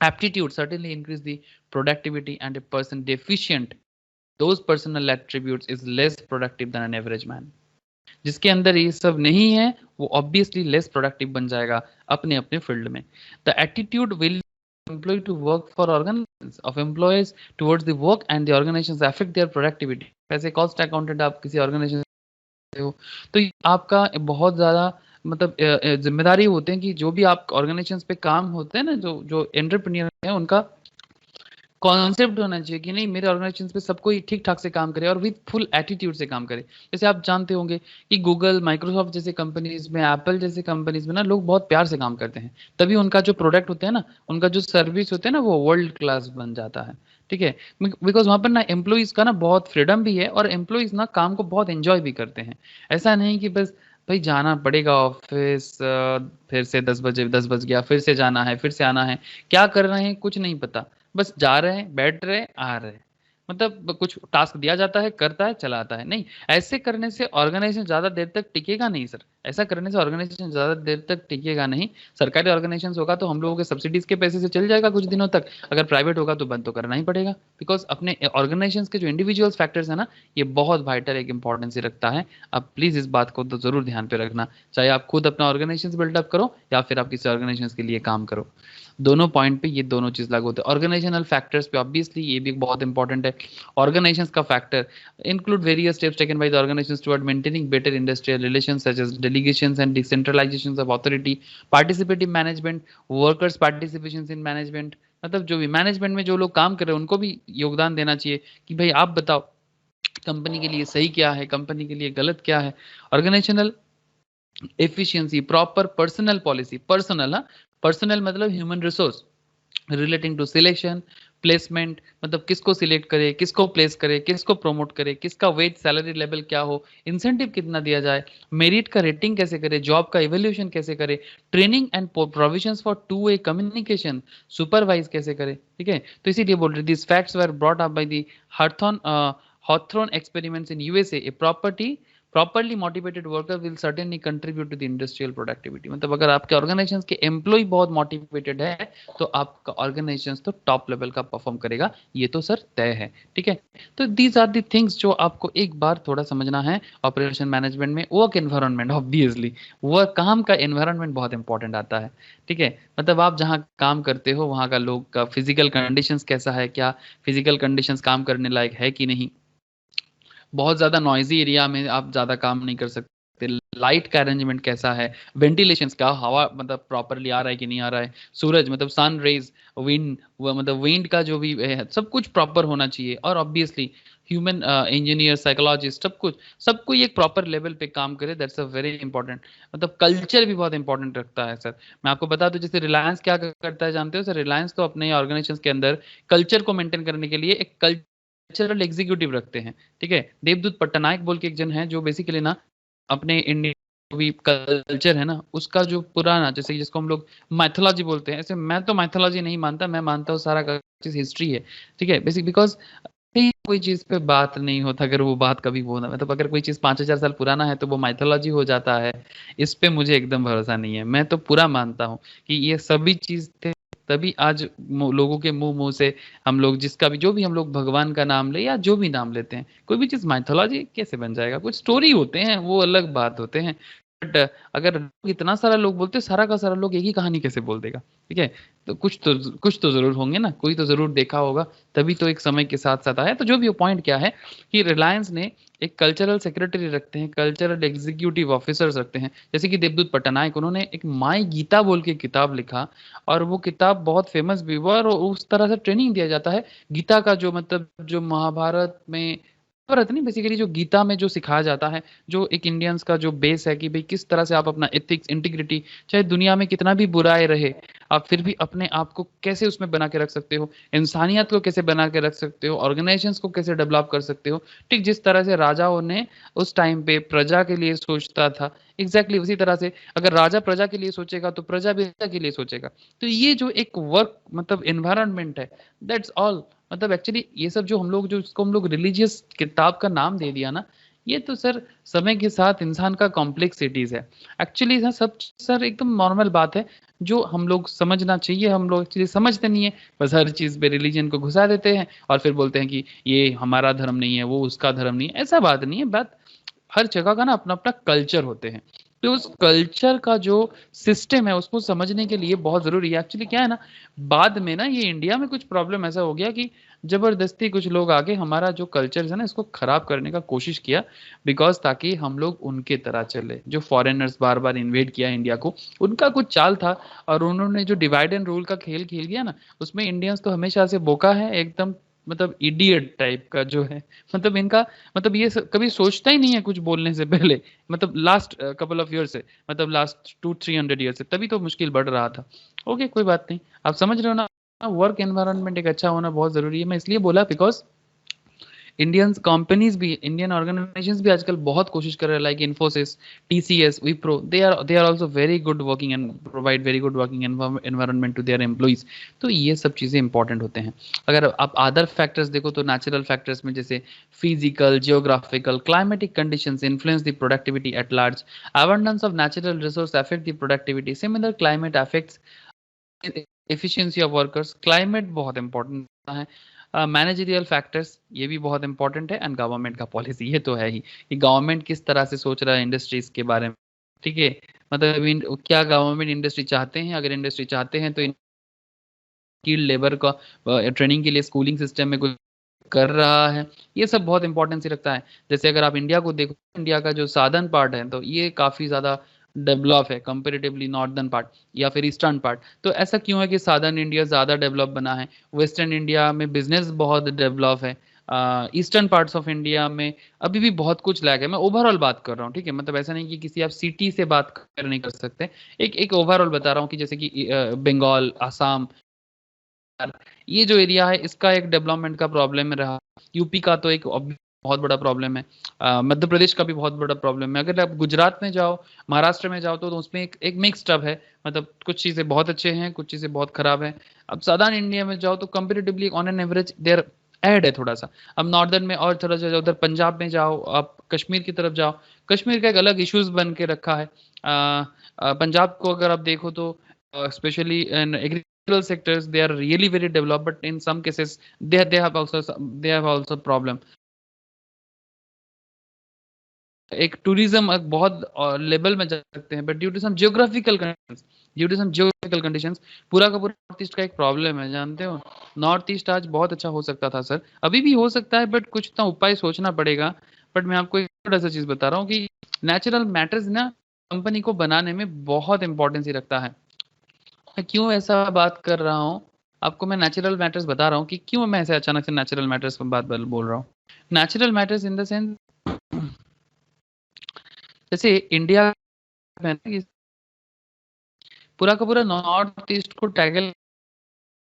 aptitude certainly increase the productivity, and a person deficient those personal attributes is less productive than an average man. जिसके अंदर ये सब नहीं है वो ऑब्वियसली लेस प्रोडक्टिव बन जाएगा अपने अपने फील्ड में। The attitude will employee to work for organizations of employees towards the work and the organizations affect their productivity। ऐसे कॉस्ट अकाउंटेंट आप किसी ऑर्गेनाइजेशन हो तो ये आपका बहुत ज़्यादा मतलब जिम्मेदारी होते हैं कि जो भी आप ऑर्गेनाइजेशंस पे काम होते हैं ना, जो जो एंटरप्रेन्योर है उनका कॉन्सेप्ट होना चाहिए कि नहीं मेरे ऑर्गेनाइजेशन पे सब कोई ठीक ठाक से काम करे और विद फुल एटीट्यूड से काम करे। जैसे आप जानते होंगे कि गूगल, माइक्रोसॉफ्ट जैसे कंपनीज में, एप्पल जैसे कंपनीज में ना लोग बहुत प्यार से काम करते हैं, तभी उनका जो प्रोडक्ट होता है ना, उनका जो सर्विस होता है ना, वो वर्ल्ड क्लास बन जाता है। ठीक है, बिकॉज वहाँ पर ना एम्प्लॉइज का ना बहुत फ्रीडम भी है और एम्प्लॉइज ना काम को बहुत एंजॉय भी करते हैं। ऐसा नहीं कि बस भाई जाना पड़ेगा ऑफिस, फिर से 10 बजे 10 बज गया, फिर से जाना है, फिर से आना है, क्या कर रहे हैं कुछ नहीं पता, बस जा रहे हैं, बैठ रहे हैं, आ रहे हैं, मतलब कुछ टास्क दिया जाता है, करता है, चला आता है। नहीं, ऐसे करने से ऑर्गेनाइजेशन ज्यादा देर तक टिकेगा नहीं सर। ऐसा करने से ऑर्गेनाइजेशन ज्यादा देर तक टिकेगा नहीं। सरकारी ऑर्गेनाइजेशन होगा तो हम लोगों के सब्सिडीज के पैसे से चल जाएगा कुछ दिनों तक, अगर प्राइवेट होगा तो बंद तो करना ही पड़ेगा। बिकॉज अपने ऑर्गेनाइजेशन के जो इंडिविजुअल फैक्टर्स है ना, ये बहुत वाइटल एक इंपॉर्टेंस रखता है। अब प्लीज इस बात को तो जरूर ध्यान पे रखना, चाहे आप खुद अपना ऑर्गेनाइजेशन बिल्डअप करो या फिर आप किसी ऑर्गेनाइजेशन के लिए काम करो, दोनों पॉइंट पे ये दोनों चीज लागू होते हैं। ऑर्गेनाइजेशनल फैक्टर्स पे ऑब्वियसली ये भी बहुत इंपॉर्टेंट है। ऑर्गेनाइजेशंस का factor include various steps taken by the organizations toward maintaining better industrial relations such as delegations and decentralizations of authority, participative management, workers participations in management। मतलब जो भी मैनेजमेंट में जो लोग काम कर रहे हैं उनको भी योगदान देना चाहिए कि भाई आप बताओ कंपनी के लिए सही क्या है, कंपनी के लिए गलत क्या है। Organisational efficiency, proper personnel policy, personnel मतलब human resource relating to selection, placement, मतलब किसको सिलेक्ट करे, किसको प्लेस करे, किसको प्रमोट करे, किसका वेज सैलरी लेवल क्या हो, इंसेंटिव कितना दिया जाए, मेरिट का रेटिंग कैसे करे, जॉब का इवोल्यूशन कैसे करे, training and provisions for two way communication supervise कैसे करे। ठीक है, तो इसीलिए बोल रहे this facts were brought up by the Hawthorne Hawthorne experiments in USA. A property properly motivated worker will certainly contribute to the industrial productivity. मतलब अगर आपके ऑर्गेनाइजेशन के एम्प्लॉय बहुत मोटिवेटेड है तो आपका ऑर्गेनाइजेशन तो टॉप लेवल का परफॉर्म करेगा, ये तो सर तय है। ठीक है, तो दीज आर दी थिंग्स जो आपको एक बार थोड़ा समझना है ऑपरेशन मैनेजमेंट में। वर्क एनवायरनमेंट, ऑब्वियसली वर्क काम का एनवायरनमेंट बहुत इंपॉर्टेंट आता है। ठीक है, मतलब आप जहाँ काम करते हो वहाँ का लोग का फिजिकल कंडीशंस कैसा है, क्या फिजिकल कंडीशंस काम करने लायक है कि नहीं, बहुत ज़्यादा नॉइज़ी एरिया में आप ज़्यादा काम नहीं कर सकते, लाइट का अरेंजमेंट कैसा है, वेंटिलेशंस का हवा मतलब प्रॉपरली आ रहा है कि नहीं आ रहा है, सूरज मतलब सन रेज, विंड मतलब विंड का जो भी है सब कुछ प्रॉपर होना चाहिए। और ऑब्वियसली ह्यूमन इंजीनियर, साइकोलॉजिस्ट, सब कोई एक प्रॉपर लेवल पे काम करे, दैट्स अ वेरी इंपॉर्टेंट। मतलब कल्चर भी बहुत इंपॉर्टेंट रखता है सर। मैं आपको बता दूं जैसे रिलायंस क्या करता है जानते हो सर, रिलायंस तो अपने ऑर्गेनाइजेशन के अंदर कल्चर को मेंटेन करने के लिए एक कल्चरल एग्जीक्यूटिव रखते हैं। ठीक है, देवदूत पट्टनायक बोल के एक जन है जो बेसिकली ना अपने इंडियन भी कल्चर है ना उसका जो पुराना, जैसे जिसको हम लोग माइथोलॉजी बोलते हैं, ऐसे मैं तो माइथोलॉजी नहीं मानता, मैं मानता हूँ सारा का चीज हिस्ट्री है। ठीक है, बेसिक बिकॉज कोई चीज पे बात नहीं होता अगर वो बात कभी वो ना, मतलब अगर कोई चीज 5,000 साल पुराना है तो वो माइथोलॉजी हो जाता है। इस पे मुझे एकदम भरोसा नहीं है। मैं तो पूरा मानता हूँ कि ये सभी चीज थे, तभी आज लोगों के मुंह से हम लोग जिसका भी जो भी हम लोग भगवान का नाम ले या जो भी नाम लेते हैं, कोई भी चीज माइथोलॉजी कैसे बन जाएगा। कुछ स्टोरी होते हैं वो अलग बात होते हैं, बट अगर इतना सारा लोग बोलते सारा का सारा लोग एक ही कहानी कैसे बोल देगा। ठीक है, तो कुछ तो जरूर होंगे ना, कोई तो जरूर देखा होगा, तभी तो एक समय के साथ साथ आया। तो जो भी पॉइंट क्या है कि रिलायंस ने एक कल्चरल सेक्रेटरी रखते हैं, कल्चरल एग्जीक्यूटिव ऑफिसर्स रखते हैं, जैसे कि देवदूत पट्टनायक, उन्होंने एक माई गीता बोल के किताब लिखा और वो किताब बहुत फेमस भी हुआ और उस तरह से ट्रेनिंग दिया जाता है गीता का, जो मतलब जो महाभारत में भारत नहीं, बेसिकली जो गीता में जो सिखाया जाता है, जो एक इंडियंस का जो बेस है कि भाई किस तरह से आप अपना एथिक्स, इंटीग्रिटी, चाहे दुनिया में कितना भी बुराई रहे आप फिर भी अपने आप को कैसे उसमें बना के रख सकते हो, इंसानियत को कैसे बना के रख सकते हो, ऑर्गेनाइजेशंस को कैसे डेवलप कर सकते हो। ठीक जिस तरह से राजाओं ने उस टाइम पे प्रजा के लिए सोचता था, एग्जैक्टली उसी तरह से अगर राजा प्रजा के लिए सोचेगा तो प्रजा भी राजा के लिए सोचेगा। तो ये जो एक वर्क मतलब एनवायरनमेंट है, दैट्स ऑल। मतलब एक्चुअली ये सब जो हम लोग जो इसको हम लोग रिलीजियस किताब का नाम दे दिया ना, ये तो सर समय के साथ इंसान का कॉम्प्लेक्सिटीज है। एक्चुअली सब सर एकदम नॉर्मल बात है जो हम लोग समझना चाहिए। हम लोग एक्चुअली समझते नहीं है, बस हर चीज पे रिलीजन को घुसा देते हैं और फिर बोलते हैं कि ये हमारा धर्म नहीं है, वो उसका धर्म नहीं है। ऐसा बात नहीं है। बात हर जगह का ना अपना अपना कल्चर होते हैं, तो उस कल्चर का जो सिस्टम है उसको समझने के लिए बहुत जरूरी है। एक्चुअली क्या है ना, बाद में ना ये इंडिया में कुछ प्रॉब्लम ऐसा हो गया कि जबरदस्ती कुछ लोग आके हमारा जो कल्चर है ना इसको खराब करने का कोशिश किया, बिकॉज ताकि हम लोग उनके तरह चले। जो फॉरेनर्स बार बार इन्वेड किया इंडिया को, उनका कुछ चाल था, और उन्होंने जो डिवाइड एंड रूल का खेल खेल गया ना, उसमें इंडियंस तो हमेशा से बोका है एकदम, मतलब इडियट टाइप का जो है, मतलब इनका, मतलब ये कभी सोचता ही नहीं है कुछ बोलने से पहले, मतलब लास्ट कपल ऑफ ईयर से, मतलब लास्ट 200-300 ईयर से, तभी तो मुश्किल बढ़ रहा था। ओके, कोई बात नहीं, आप समझ रहे हो ना। वर्क एनवायरनमेंट एक अच्छा होना बहुत जरूरी है, मैं इसलिए बोला बिकॉज इंडियन कंपनीज भी, इंडियन ऑर्गेनाइजेशंस भी आजकल बहुत कोशिश कर रहे हैं, like Infosys, TCS, Wipro, they are also very good working and provide very good working environment to their employees. तो ये सब चीज़ें इंपॉर्टेंट होते हैं। अगर आप अदर फैक्टर्स देखो तो नेचुरल फैक्टर्स में जैसे physical, geographical, climatic conditions influence the productivity at large. abundance of natural resource affect the productivity, similar climate affects efficiency of workers. Climate बहुत इंपॉर्टेंट है। मैनेजरियल फैक्टर्स ये भी बहुत इंपॉर्टेंट है, एंड गवर्नमेंट का पॉलिसी, ये तो है ही कि गवर्नमेंट किस तरह से सोच रहा है इंडस्ट्रीज के बारे में। ठीक है, मतलब क्या गवर्नमेंट इंडस्ट्री चाहते हैं, अगर इंडस्ट्री चाहते हैं तो स्किल्ड लेबर का ट्रेनिंग के लिए स्कूलिंग सिस्टम में कुछ कर रहा है, ये सब बहुत इंपॉर्टेंस रखता है। जैसे अगर आप इंडिया को देखो, इंडिया का जो साधन पार्ट है तो ये काफ़ी ज़्यादा डेवलप है कंपेरेटिवली नॉर्दर्न पार्ट या फिर ईस्टर्न पार्ट। तो ऐसा क्यों है कि साधर्न इंडिया ज़्यादा डेवलप बना है, वेस्टर्न इंडिया में बिजनेस बहुत डेवलप है, ईस्टर्न पार्ट्स ऑफ इंडिया में अभी भी बहुत कुछ लैग है। मैं ओवरऑल बात कर रहा हूँ, ठीक है, मतलब ऐसा नहीं कि किसी आप सिटी से बात कर नहीं कर सकते, एक एक ओवरऑल बता रहा हूँ कि जैसे कि बंगाल, आसाम, ये जो एरिया है इसका एक डेवलपमेंट का प्रॉब्लम रहा। यूपी का तो एक बहुत बड़ा प्रॉब्लम है, मध्य प्रदेश का भी बहुत बड़ा प्रॉब्लम है। अगर आप गुजरात में जाओ, महाराष्ट्र में जाओ तो उसमें एक मिक्सड अप है, मतलब कुछ चीज़ें बहुत अच्छे हैं, कुछ चीज़ें बहुत खराब है। अब साउदर्न इंडिया में जाओ तो comparatively on an average there ऐड है थोड़ा सा। अब नॉर्दर्न में और थोड़ा सा उधर पंजाब में जाओ, आप कश्मीर की तरफ जाओ, कश्मीर का एक अलग इश्यूज बन के रखा है। पंजाब को अगर आप देखो तो specially agricultural sectors they are really very developed, but in some cases they have also problem। एक टूरिज्म बहुत लेवल में जा सकते हैं, but due to some geographical conditions पूरा का पूरा नॉर्थ ईस्ट का एक प्रॉब्लम है, जानते हो। नॉर्थ ईस्ट आज बहुत अच्छा हो सकता था सर, अभी भी हो सकता है, बट कुछ तो उपाय सोचना पड़ेगा। बट मैं आपको एक छोटा सा चीज बता रहा हूँ कि नेचुरल मैटर्स ना कंपनी को बनाने में बहुत इंपॉर्टेंस ही रखता है। मैं क्यों ऐसा बात कर रहा हूँ, आपको मैं नेचुरल मैटर्स बता रहा हूँ कि क्यों मैं ऐसे अचानक से नेचुरल मैटर्स पर बात बोल रहा हूँ। Natural matters in the sense, जैसे इंडिया में पूरा का पूरा नॉर्थ ईस्ट को टैकल,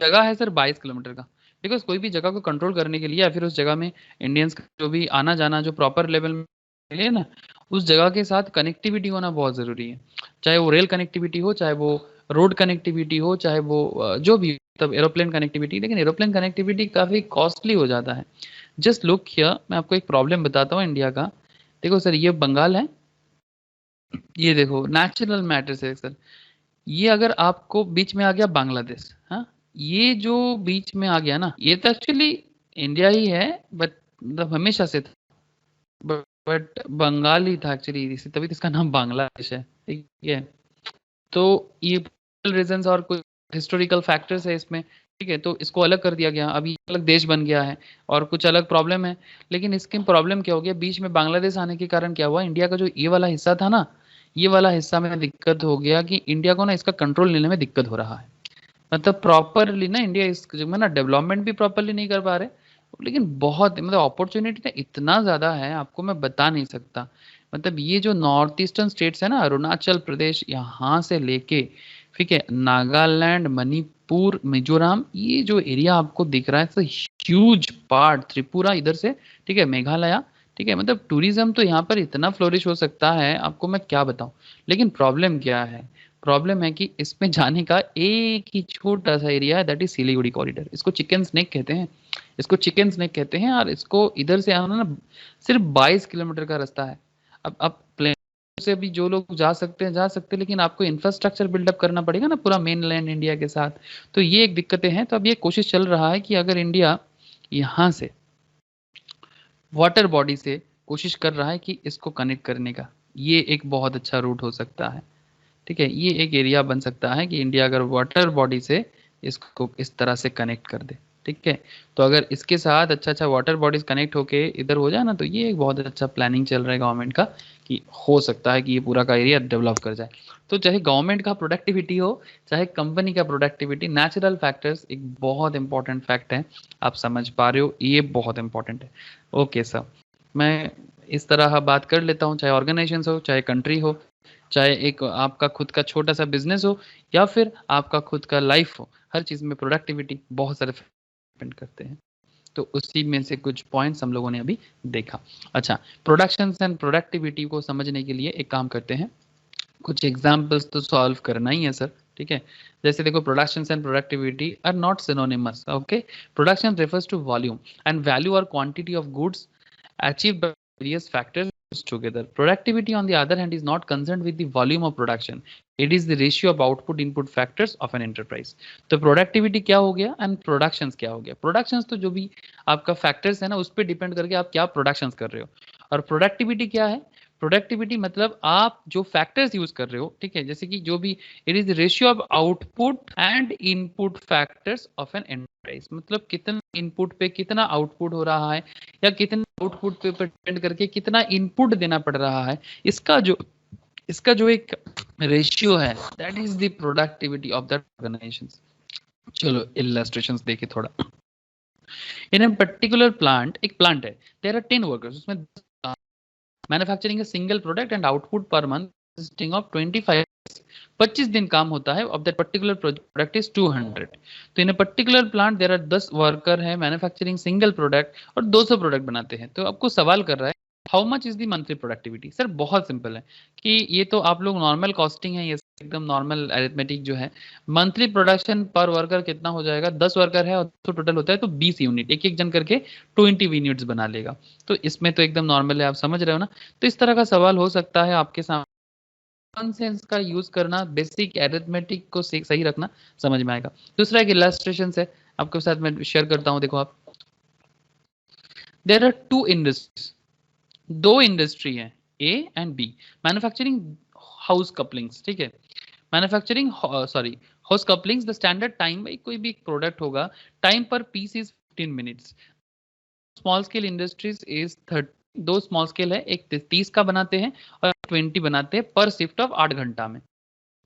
जगह है सर 22 किलोमीटर का। बिकॉज कोई भी जगह को कंट्रोल करने के लिए या फिर उस जगह में इंडियंस का जो भी आना जाना जो प्रॉपर लेवल में है ना, उस जगह के साथ कनेक्टिविटी होना बहुत ज़रूरी है। चाहे वो रेल कनेक्टिविटी हो, चाहे वो रोड कनेक्टिविटी हो, चाहे वो जो भी, मतलब एरोप्लेन कनेक्टिविटी। लेकिन एरोप्लेन कनेक्टिविटी काफ़ी कॉस्टली हो जाता है। जस्ट लुक हियर, मैं आपको एक प्रॉब्लम बताता हूँ इंडिया का। देखो सर, ये बंगाल है, ये देखो नेचुरल मैटर्स है सर। ये अगर आपको बीच में आ गया बांग्लादेश, हाँ, ये जो बीच में आ गया ना, ये तो एक्चुअली इंडिया ही है, बट मतलब हमेशा से था, बट बंगाल ही था एक्चुअली, तभी तो इसका नाम बांग्लादेश है, ठीक है। तो ये रीजंस और कुछ हिस्टोरिकल फैक्टर्स है इसमें, ठीक है, तो इसको अलग कर दिया गया, अभी अलग देश बन गया है और कुछ अलग प्रॉब्लम है। लेकिन इसके प्रॉब्लम क्या हो गया, बीच में बांग्लादेश आने के कारण क्या हुआ, इंडिया का जो ये वाला हिस्सा था ना, ये वाला हिस्सा में दिक्कत हो गया कि इंडिया को ना इसका कंट्रोल लेने में दिक्कत हो रहा है। मतलब प्रॉपरली ना इंडिया इस में ना डेवलपमेंट भी प्रॉपरली नहीं कर पा रहे, लेकिन बहुत मतलब अपॉर्चुनिटी ना इतना ज़्यादा है, आपको मैं बता नहीं सकता। मतलब ये जो नॉर्थ ईस्टर्न स्टेट्स है ना, अरुणाचल प्रदेश यहाँ से लेके, ठीक है, नागालैंड, मणिपुर, मिजोरम, ये जो एरिया आपको दिख रहा है, ह्यूज पार्ट, त्रिपुरा इधर से, ठीक है, मेघालय, ठीक है, मतलब टूरिज्म तो यहाँ पर इतना फ्लोरिश हो सकता है, आपको मैं क्या बताऊँ। लेकिन प्रॉब्लम क्या है, प्रॉब्लम है कि इसमें जाने का एक ही छोटा सा एरिया है, दैट इज सिलीगुड़ी कॉरिडोर। इसको चिकन स्नेक कहते हैं, इसको चिकन स्नेक कहते हैं, और इसको इधर से आना ना सिर्फ 22 किलोमीटर का रास्ता है। अब प्लेन से भी जो लोग जा सकते हैं जा सकते हैं, लेकिन आपको इंफ्रास्ट्रक्चर बिल्डअप करना पड़ेगा ना पूरा मेन लैंड इंडिया के साथ। तो ये एक दिक्कतें हैं। तो अब ये कोशिश चल रहा है कि अगर इंडिया यहाँ से वाटर बॉडी से कोशिश कर रहा है कि इसको कनेक्ट करने का, ये एक बहुत अच्छा रूट हो सकता है। ठीक है, ये एक एरिया बन सकता है कि इंडिया अगर वाटर बॉडी से इसको इस तरह से कनेक्ट कर दे। ठीक है, तो अगर इसके साथ अच्छा अच्छा वाटर बॉडीज कनेक्ट होके इधर हो जाए ना, तो ये एक बहुत अच्छा प्लानिंग चल रहा है गवर्नमेंट का कि हो सकता है कि ये पूरा का एरिया डेवलप कर जाए। तो चाहे गवर्नमेंट का प्रोडक्टिविटी हो, चाहे कंपनी का प्रोडक्टिविटी, नेचुरल फैक्टर्स एक बहुत इंपॉर्टेंट फैक्ट है। आप समझ पा रहे हो, ये बहुत इंपॉर्टेंट है। ओके सर, मैं इस तरह बात कर लेता हूँ, चाहे ऑर्गेनाइजेशन हो, चाहे कंट्री हो, चाहे एक आपका खुद का छोटा सा बिजनेस हो, या फिर आपका खुद का लाइफ हो, हर चीज़ में प्रोडक्टिविटी बहुत सारे डिपेंड करते हैं। तो उसी में से कुछ पॉइंट्स हम लोगों ने अभी देखा। अच्छा, प्रोडक्शन एंड प्रोडक्टिविटी को समझने के लिए एक काम करते हैं, कुछ एग्जाम्पल्स तो सॉल्व करना ही है सर। ठीक है, जैसे देखो, production and productivity are not synonymous. Okay, production refers to volume and value or quantity of goods achieved by various factors together. Productivity, on the other hand, is not concerned with the volume of production. It is the ratio of output input factors of an enterprise. तो प्रोडक्टिविटी क्या हो गया एंड प्रोडक्शंस क्या हो गया? प्रोडक्शंस तो जो भी आपका फैक्टर्स है ना, उस पर डिपेंड करके आप क्या प्रोडक्शंस कर रहे हो। और प्रोडक्टिविटी क्या है? प्रोडक्टिविटी मतलब आप जो फैक्टर्स यूज कर रहे हो, ठीक है, जैसे कि जो भी, it is ratio of output and input factors of an enterprise. मतलब कितना इनपुट पे कितना आउटपुट हो रहा है, या कितना आउटपुट पे डिपेंड करके कितना इनपुट देना पड़ रहा है, इसका जो एक रेशियो है, that is the productivity of that organisation. चलो इलस्ट्रेशंस देखे थोड़ा। इन ए पर्टिकुलर प्लांट, एक प्लांट है, देयर आर 10 वर्कर्स, उसमें manufacturing a single product and output per month consisting of 25 दिन काम होता है, of that particular product is 200। तो in a particular plant there are 10 worker है, मैन्युफैक्चरिंग सिंगल प्रोडक्ट और 200 प्रोडक्ट बनाते हैं। तो आपको सवाल कर रहा है how much is the monthly productivity. Sir बहुत सिंपल है कि ये तो आप लोग नॉर्मल कॉस्टिंग है, ये एकदम नॉर्मल अरिथमेटिक जो है। मंथली प्रोडक्शन पर वर्कर कितना हो जाएगा? 10 वर्कर है और तो टोटल होता है तो 20 यूनिट, एक एक जन करके 20 यूनिट्स बना लेगा। तो इसमें तो एकदम नॉर्मल है, आप समझ रहे हो ना। तो इस तरह का सवाल हो सकता है आपके सामने। कॉमन सेंस का यूज करना, बेसिक एरिथमेटिक को सही रखना, समझ में आएगा। दूसरा एक इलस्ट्रेशन है आपके साथ मैं शेयर करता हूं। देखो आप, देयर आर टू इंडस्ट्रीज, दो इंडस्ट्री है, A and B, manufacturing hose couplings. ठीक है, manufacturing sorry hose couplings, the standard time, भाई कोई भी प्रोडक्ट होगा, time per piece is 15 minutes. Small scale industries is 30, दो स्मॉल स्केल है, एक 30 का बनाते हैं और 20 बनाते हैं पर शिफ्ट ऑफ 8 घंटा में।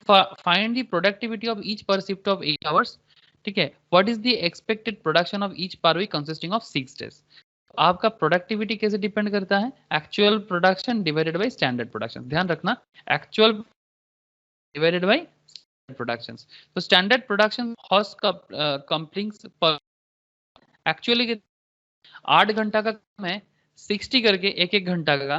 Find the productivity of each per shift of 8 hours. ठीक है, what is the expected production of each per week consisting of 6 days. आपका प्रोडक्टिविटी कैसे डिपेंड करता है? Actual production divided by standard production. ध्यान रखना, एक्चुअल डिवाइडेड बाय प्रोडक्शन। तो स्टैंडर्ड प्रोडक्शन हॉर्स कपलिंग्स पर एक्चुअली 8 घंटा का काम है, 60 करके एक एक घंटा का,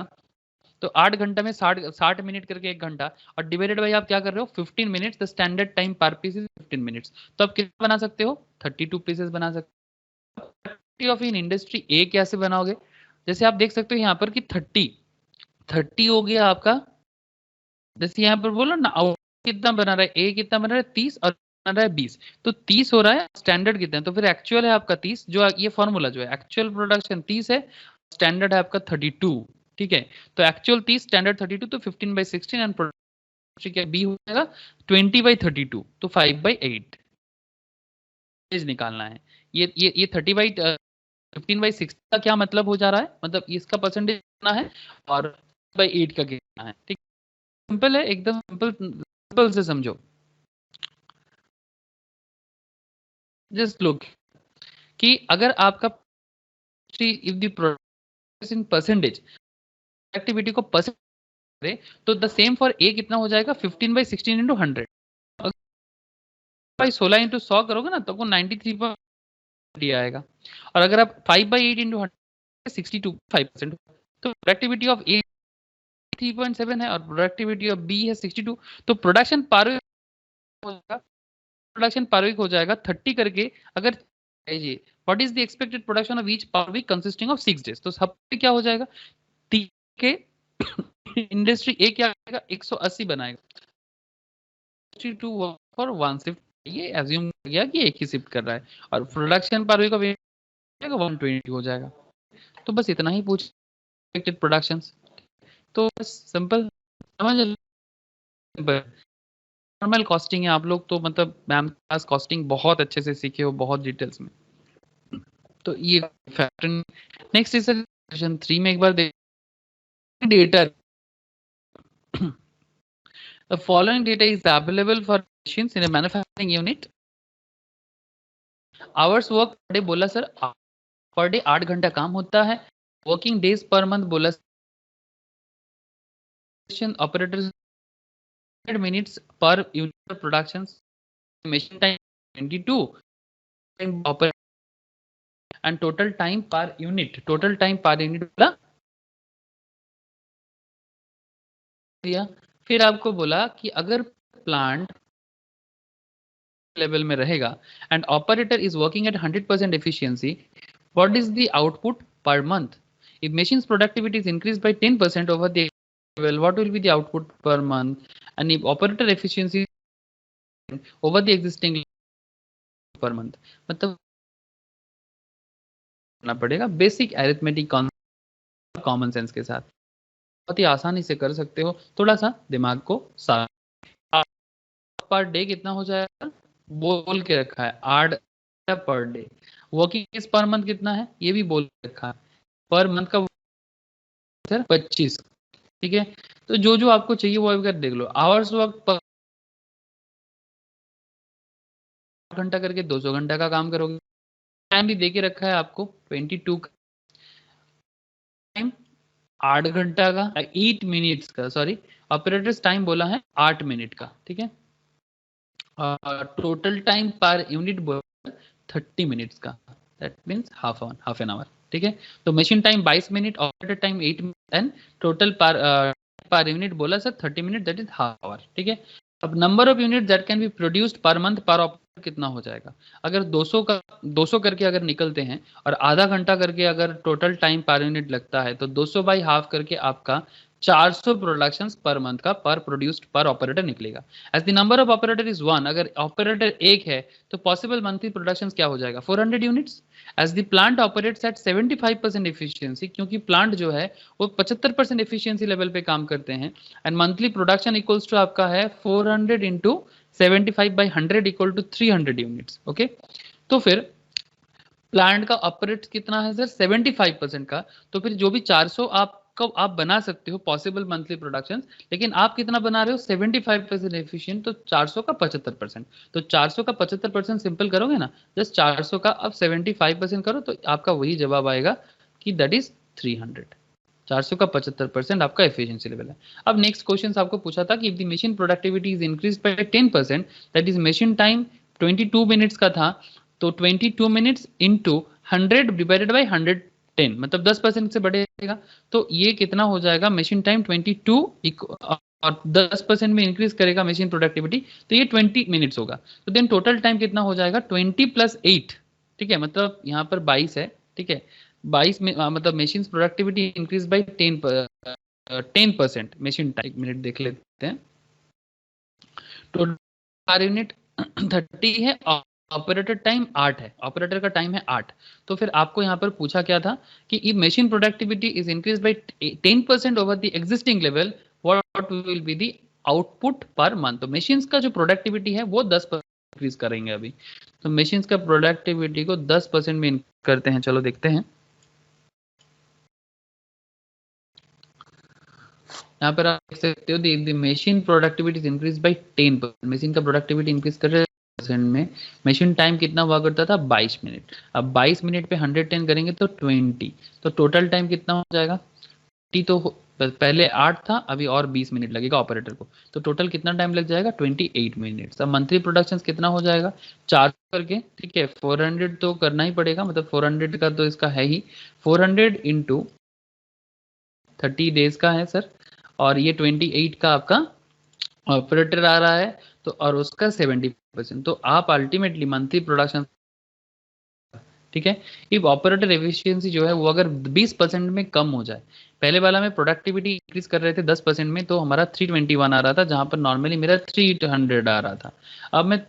तो 8 घंटा में 60 मिनट करके एक घंटा, और डिवाइडेड बाय आप क्या कर रहे हो? 15 minutes. The standard time per piece is 15 minutes. तो आप कितना बना सकते हो? 32 पीसेस बना सकते हो। ऑफ इन इंडस्ट्री ए कैसे बनाओगे? जैसे आप देख सकते हो यहाँ पर कि 30 हो गया आपका, जैसे यहाँ पर बोलो ना, आउट कितना बना रहा है, ए कितना बना रहा है? 30, और बना रहा है 20, तो 30 हो रहा है, स्टैंडर्ड कितना है? तो फिर एक्चुअल है आपका 30, जो ये फॉर्मूला जो है, एक्चुअल प्रोडक्शन 30 है, स्टैंडर्ड है आपका 32। ठीक है, तो एक्चुअल 30, स्टैंडर्ड 32, तो 15/16 एंड प्रोडक्शन क्या बी हो जाएगा 20/32, तो 5/8 निकालना है। ये 15/16 का क्या मतलब हो जा रहा है? मतलब इसका परसेंटेज कितना है और 8 का कितना है। ठीक, सिंपल है, एकदम सिंपल, सिंपल से समझो। जस्ट लुक कि अगर आपका if the product in percentage activity को परसेंट करें, तो द सेम फॉर ए कितना हो जाएगा? 15/16 इंटू 100। भाई 16 इंटू 100 करोगे ना, तो आपको 93 आएगा। और अगर आप 5/8 इंटू 100, 62.5%। तो प्रोडक्टिविटी ऑफ ए 3.7 है और प्रोडक्टिविटी ऑफ बी है 62। तो प्रोडक्शन पर वीक हो जाएगा, प्रोडक्शन पर वीक हो जाएगा 30 करके। अगर what is the expected production of each per week consisting of 6 days, तो सब पे क्या हो जाएगा? 30 के इंडस्ट्री ए क्या करेगा? 180 बनाएगा, 62 फॉर वन शिफ्ट। ये एज्यूम किया कि एक ही शिफ्ट कर रहा है, और प्रोडक्शन पर वीक 120 हो जाएगा। तो बस इतना ही पूछ एक्सपेक्टेड प्रोडक्शंस। तो सिंपल समझ, नॉर्मल कॉस्टिंग है। आप लोग तो मतलब मैम के पास कॉस्टिंग बहुत अच्छे से सीखे हो, बहुत डिटेल्स में। तो ये फैक्टर। नेक्स्ट इज सेक्शन 3 में एक बार data. The following data is available for machines in a manufacturing unit. Hours work per day बोला सर, पर डे 8 घंटा काम होता है। वर्किंग डेज पर मंथ बोला, operators minutes per unit production, machine time 22 and total time per unit, total time per unit बोला दिया। फिर आपको बोला कि अगर प्लांट लेवल में रहेगा and operator is working at 100% efficiency, what is the output per month? If machines productivity is increase by 10% over the level, what will be the output per month? And if operator efficiency over the existing per month, मतलब करना पड़ेगा बेसिक अरिथमेटिक कॉमन सेंस के साथ, बहुत ही आसानी से कर सकते हो। थोड़ा सा दिमाग को साफ। पर डे कितना हो जाएगा बोल के रखा है 8 पर डे। वर्किंग डेज पर मंथ कितना है ये भी बोल के रखा है। पर मंथ का 25। ठीक है, तो जो जो आपको चाहिए वो अगर देख लो। आवर्स वर्क पर घंटा करके 200 घंटा का काम करोगे। टाइम भी देके रखा है आपको 22 का टाइम, 8 घंटा का 8 मिनट्स का, सॉरी ऑपरेटर्स टाइम बोला है 8 मिनट का। ठीक है, टोटल टाइम पर यूनिट बोला 30 मिनट्स का, that means half an hour. ठीक है, तो machine time 22 minute, operator time 8 minute and total per unit बोला sir 30 minute, that is half hour. ठीक है, अब number of unit that can be produced per month per operator कितना हो जाएगा? अगर 200 करके अगर निकलते हैं और आधा घंटा करके अगर टोटल टाइम पर यूनिट लगता है, तो 200 बाई हाफ करके आपका 400 प्रोडक्शंस पर मंथ का पर प्रोड्यूस्ड पर ऑपरेटर निकलेगा। As the number of operator is 1, अगर ऑपरेटर एक है तो पॉसिबल मंथली प्रोडक्शंस क्या हो जाएगा 400 units. As the plant operates at 75% efficiency, क्योंकि प्लांट जो है वो 75% एफिशिएंसी लेवल पे काम करते हैं, and monthly production equals to आपका है 400 into 75 by 100 equal to 300 units. Okay, तो फिर प्लांट का ऑपरेट कितना है सर 75% का, तो फिर जो भी 400 आप बना सकते हो पॉसिबल मंथली प्रोडक्शन, लेकिन आप कितना बना रहे हो 75% एफिशिएंट, तो 400 का 75%, तो 400 का 75% सिंपल करोगे ना, जस्ट 400 का अब 75% करो तो आपका वही जवाब आएगा कि दैट इज 300। 400 का 75% आपका एफिशिएंसी लेवल है। अब नेक्स्ट क्वेश्चन आपको पूछा था कि if the machine productivity is increase by 10%, that is machine time 22 minutes का था, तो 22 मिनट्स इंटू 100 डिवाइडेड बाई 110, मतलब 10% से बढ़ेगा, तो ये कितना हो जाएगा मशीन टाइम 22 और 10% में इंक्रीज करेगा मशीन प्रोडक्टिविटी, तो ये 20 मिनट्स होगा। तो देन टोटल टाइम कितना हो जाएगा 20 प्लस 8। ठीक है, मतलब यहाँ पर 22 है। ठीक है, 22 में मतलब machine productivity increase by 10%। Machine time minute देख लेते हैं, टोटल पर यूनिट 30 है, ऑपरेटर टाइम 8 है, ऑपरेटर का टाइम है 8। तो फिर आपको यहाँ पर पूछा क्या था कि if machine productivity is increase by 10% over the existing level, what will be the output per month? तो मशीन्स का जो प्रोडक्टिविटी है वो 10% इंक्रीज करेंगे अभी, तो मशीन्स का प्रोडक्टिविटी को 10% में करते हैं। चलो देखते हैं, यहाँ पर आप देख सकते हो the machine productivity is increase by 10%, machine का प्रोडक्टिविटी इंक्रीज कर रहे हैं में। मशीन टाइम कितना हुआ करता था 22 मिनट, अब 22 मिनट पे 110 करेंगे तो 20, तो टोटल टाइम कितना हो जाएगा 20, तो पहले 8 था, अभी और 20 मिनट लगेगा ऑपरेटर को, तो टोटल कितना टाइम लग जाएगा 28 मिनट। अब मंथली प्रोडक्शन कितना हो जाएगा 400 करके। ठीक है, 400 तो करना ही पड़ेगा, मतलब 400 का तो इसका है ही, 400 इंटू 30 डेज का है सर, और ये 28 का आपका ऑपरेटर आ रहा है, तो और उसका 70%, तो आप अल्टीमेटली मंथली प्रोडक्शन। ठीक है, इफ ऑपरेटर एफिशिएंसी जो है वो अगर 20% में कम हो जाए, पहले वाला में प्रोडक्टिविटी इंक्रीज कर रहे थे 10% में, तो हमारा 321 आ रहा था, जहां पर नॉर्मली मेरा 300 आ रहा था। अब मैं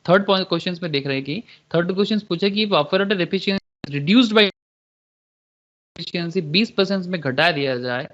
थर्ड क्वेश्चन में देख रहे हैं कि थर्ड क्वेश्चन पूछे कि if operator efficiency reduced by efficiency 20% में घटा दिया जाए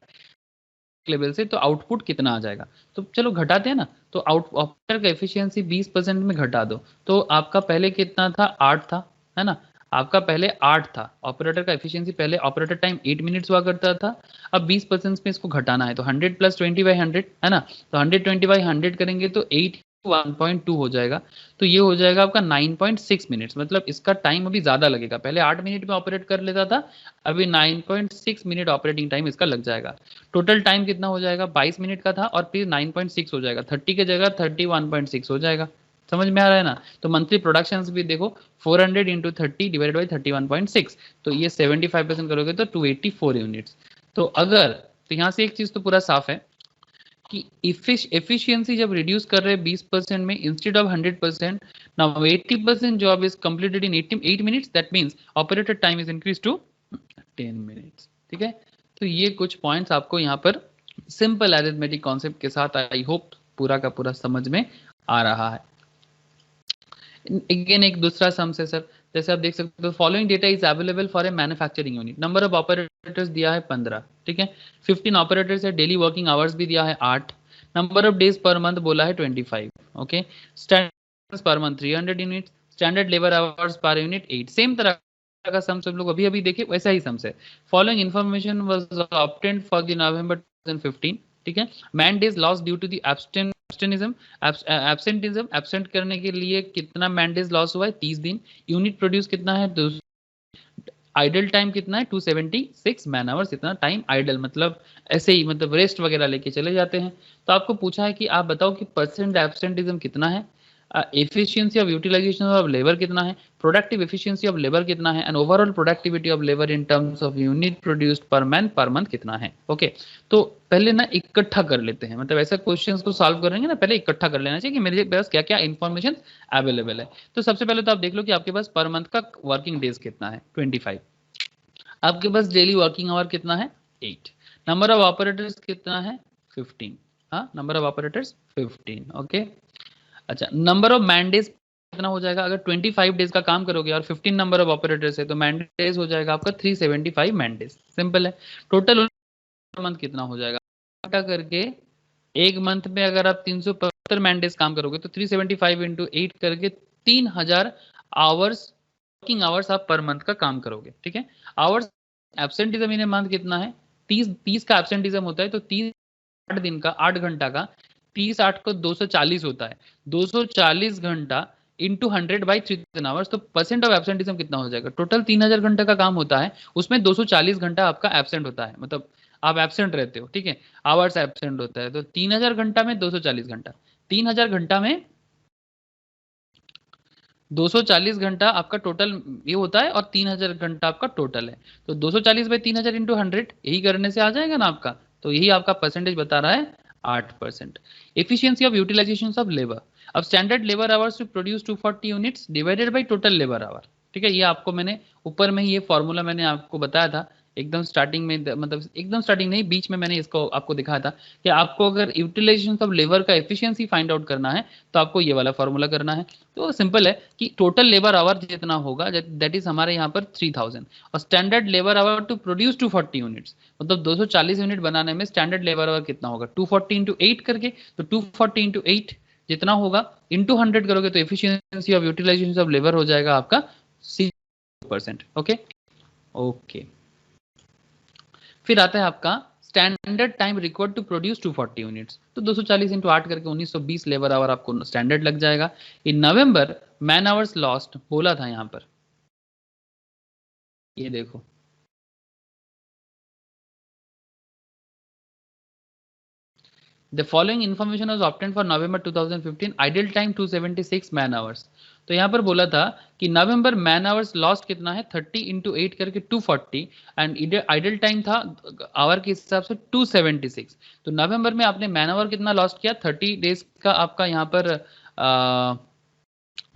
लेवल से तो आउटपुट कितना आ जाएगा। तो चलो घटाते हैं ना, तो ऑपरेटर का एफिशिएंसी 20% में घटा दो, तो आपका पहले कितना था, 8 था, है ना। आपका पहले 8 था ऑपरेटर का एफिशिएंसी, पहले ऑपरेटर टाइम 8 मिनट्स हुआ करता था, अब 20% में इसको घटाना है, तो 100 + 20/100 है ना, तो 120/100 करेंगे तो 8 1.2 हो जाएगा, तो ये हो जाएगा आपका 9.6 मिनट्स, मतलब इसका टाइम अभी ज्यादा लगेगा, पहले 8 मिनट में ऑपरेट कर लेता था, अभी 9.6 मिनट ऑपरेटिंग टाइम इसका लग जाएगा। टोटल टाइम कितना हो जाएगा, 22 मिनट का था और फिर 9.6 हो जाएगा, 30 की जगह 31.6 हो जाएगा। समझ में आ रहा है ना। तो मंथली प्रोडक्शंस भी देखो 400 इंटू 30 डिवाइडेड बाई 31.6, तो ये 75% करोगे तो 284 यूनिट्स। तो अगर, तो यहाँ से एक चीज तो पूरा साफ है कि एफिशिएंसी जब रिड्यूस कर रहे हैं 20% में instead of 100%, now 80% job is completed in 8 minutes, that means operator time is increase to 10 minutes. ठीक है, तो ये कुछ पॉइंट्स आपको यहाँ पर सिंपल अरिथमेटिक कॉन्सेप्ट के साथ आई होप पूरा का पूरा समझ में आ रहा है। अगेन एक दूसरा सम से सर, जैसे आप देख सकते हो, following data is available for a manufacturing unit, number of operators दिया है 15, ठीक है, 15 ऑपरेटर्स है, डेली वर्किंग आवर्स भी दिया है 8, number of days per month बोला है 25, okay, standard per month 300 unit, standard labour hours per unit 8, same तरह का सम सब लोग अभी अभी देखे वैसा ही सम है। Following information was obtained for the November 2015, ठीक है, man days loss due to the absenteeism, absent करने के लिए कितना मैन डेज लॉस हुआ है, 30 दिन, यूनिट प्रोड्यूस कितना है, आइडल टाइम कितना है 276 मैन आवर्स, इतना टाइम आइडल मतलब ऐसे ही, मतलब रेस्ट वगैरह लेके चले जाते हैं। तो आपको पूछा है कि आप बताओ कि परसेंट एब्सेंटिज्म कितना है, efficiency of utilisation of labour कितना है, प्रोडक्टिव एफिशिएंसी ऑफ लेबर कितना है, and overall productivity of labour in terms of unit produced per man per month कितना है। ओके, तो पहले ना इकट्ठा कर लेते हैं, मतलब ऐसे क्वेश्चंस को सॉल्व करेंगे ना, पहले इकट्ठा कर लेना चाहिए कि मेरे पास क्या क्या इन्फॉर्मेशन अवेलेबल है। तो सबसे पहले तो आप देख लो कि आपके पास पर मंथ का वर्किंग डेज कितना है, 25, आपके पास डेली वर्किंग आवर कितना है, 8, नंबर ऑफ ऑपरेटर्स कितना है, 15, हाँ नंबर ऑफ ऑपरेटर्स 15, ओके। अच्छा, नंबर ऑफ मैंडेज कितना हो जाएगा, अगर 25 डेज का काम करोगे और 15 नंबर ऑफ ऑपरेटर्स है तो मैंडेज हो जाएगा आपका 375 मैंडेज, सिंपल है। टोटल मंथ कितना हो जाएगा करके, एक मंथ में अगर आप 375 मैंडेज काम करोगे तो 375 इंटू 8 करके 3000 आवर्स वर्किंग आवर्स आप पर मंथ का काम करोगे, ठीक है। आवर्स एब्सेंटिज्म इन मंथ कितना है, 30 का एब्सेंटिज्म होता है, तो 30 8 दिन का 8 घंटा का 30 8 को 240 होता है, 240 घंटा इंटू 100/3000 आवर्स, तो परसेंट ऑफ एब्सेंटिज्म कितना हो जाएगा, टोटल 3000 घंटे का काम होता है, उसमें 240 घंटा आपका एब्सेंट होता है, मतलब आप एब्सेंट रहते हो, ठीक है, आवर्स एब्सेंट होता है, तो 3000 घंटा में 240 घंटा, 3000 घंटा में 240 घंटा आपका टोटल ये होता है, और 3000 घंटा आपका टोटल है, तो 240/3000 इंटू 100 यही करने से आ जाएगा ना आपका, तो यही आपका परसेंटेज बता रहा है 8%। Efficiency of utilisation of labour, अब standard labour hours to produce 240 units divided by total labour hour, ठीक है, ये आपको मैंने ऊपर में ही ये फॉर्मूला मैंने आपको बताया था एकदम स्टार्टिंग में, मतलब एकदम स्टार्टिंग नहीं, बीच में मैंने इसको आपको दिखाया था कि आपको अगर यूटिलाइजेशन ऑफ लेबर का एफिशिएंसी फाइंड आउट करना है तो आपको ये वाला फॉर्मूला करना है। तो सिंपल है कि टोटल लेबर आवर जितना होगा दैट इज हमारे यहाँ पर 3000, और standard labour hour to produce 240 units, मतलब 240 यूनिट बनाने में स्टैंडर्ड लेबर आवर कितना होगा, 240 इंटू 8 करके, तो 240 इंटू 8 जितना होगा इंटू 100 करोगे तो efficiency of utilisation of labour हो जाएगा आपका 6%, ओके ओके। फिर आता है आपका standard time required to produce 240 units, तो 240 इंटू 8 करके 1920 लेबर आवर आपको स्टैंडर्ड लग जाएगा। इन नवंबर मैन आवर्स लॉस्ट बोला था यहां पर, ये देखो the following information was obtained for November 2015, idle time 276 man hours, तो यहाँ पर बोला था कि नवंबर मैन आवर्स लॉस्ट कितना है 30 इंटू 8 करके 240, एंड आइडल टाइम था आवर के हिसाब से 276, तो नवंबर में आपने मैन आवर कितना लॉस्ट किया, 30 डेज का आपका यहाँ पर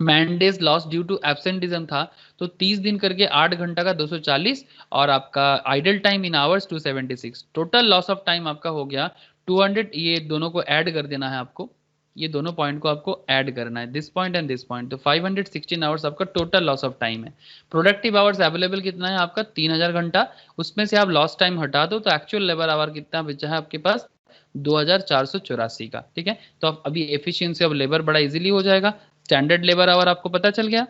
man days loss due to absenteeism था, तो 30 दिन करके 8 घंटा का 240, और आपका idle time in hours 276, total loss of time आपका हो गया 200, ये दोनों को ऐड कर देना है आपको, ये दोनों पॉइंट को आपको ऐड करना है, this point and this point. तो 516 आवर्स आपका टोटल लॉस ऑफ टाइम है। प्रोडक्टिव आवर्स अवेलेबल कितना है आपका 3000 घंटा, उसमें से आप लॉस टाइम हटा दो तो एक्चुअल लेबर आवर कितना बचा है आपके पास 2484 का। ठीक है, तो अब अभी एफिशिएंसी ऑफ लेबर बड़ा इजीली हो जाएगा। स्टैंडर्ड लेबर आवर आपको पता चल गया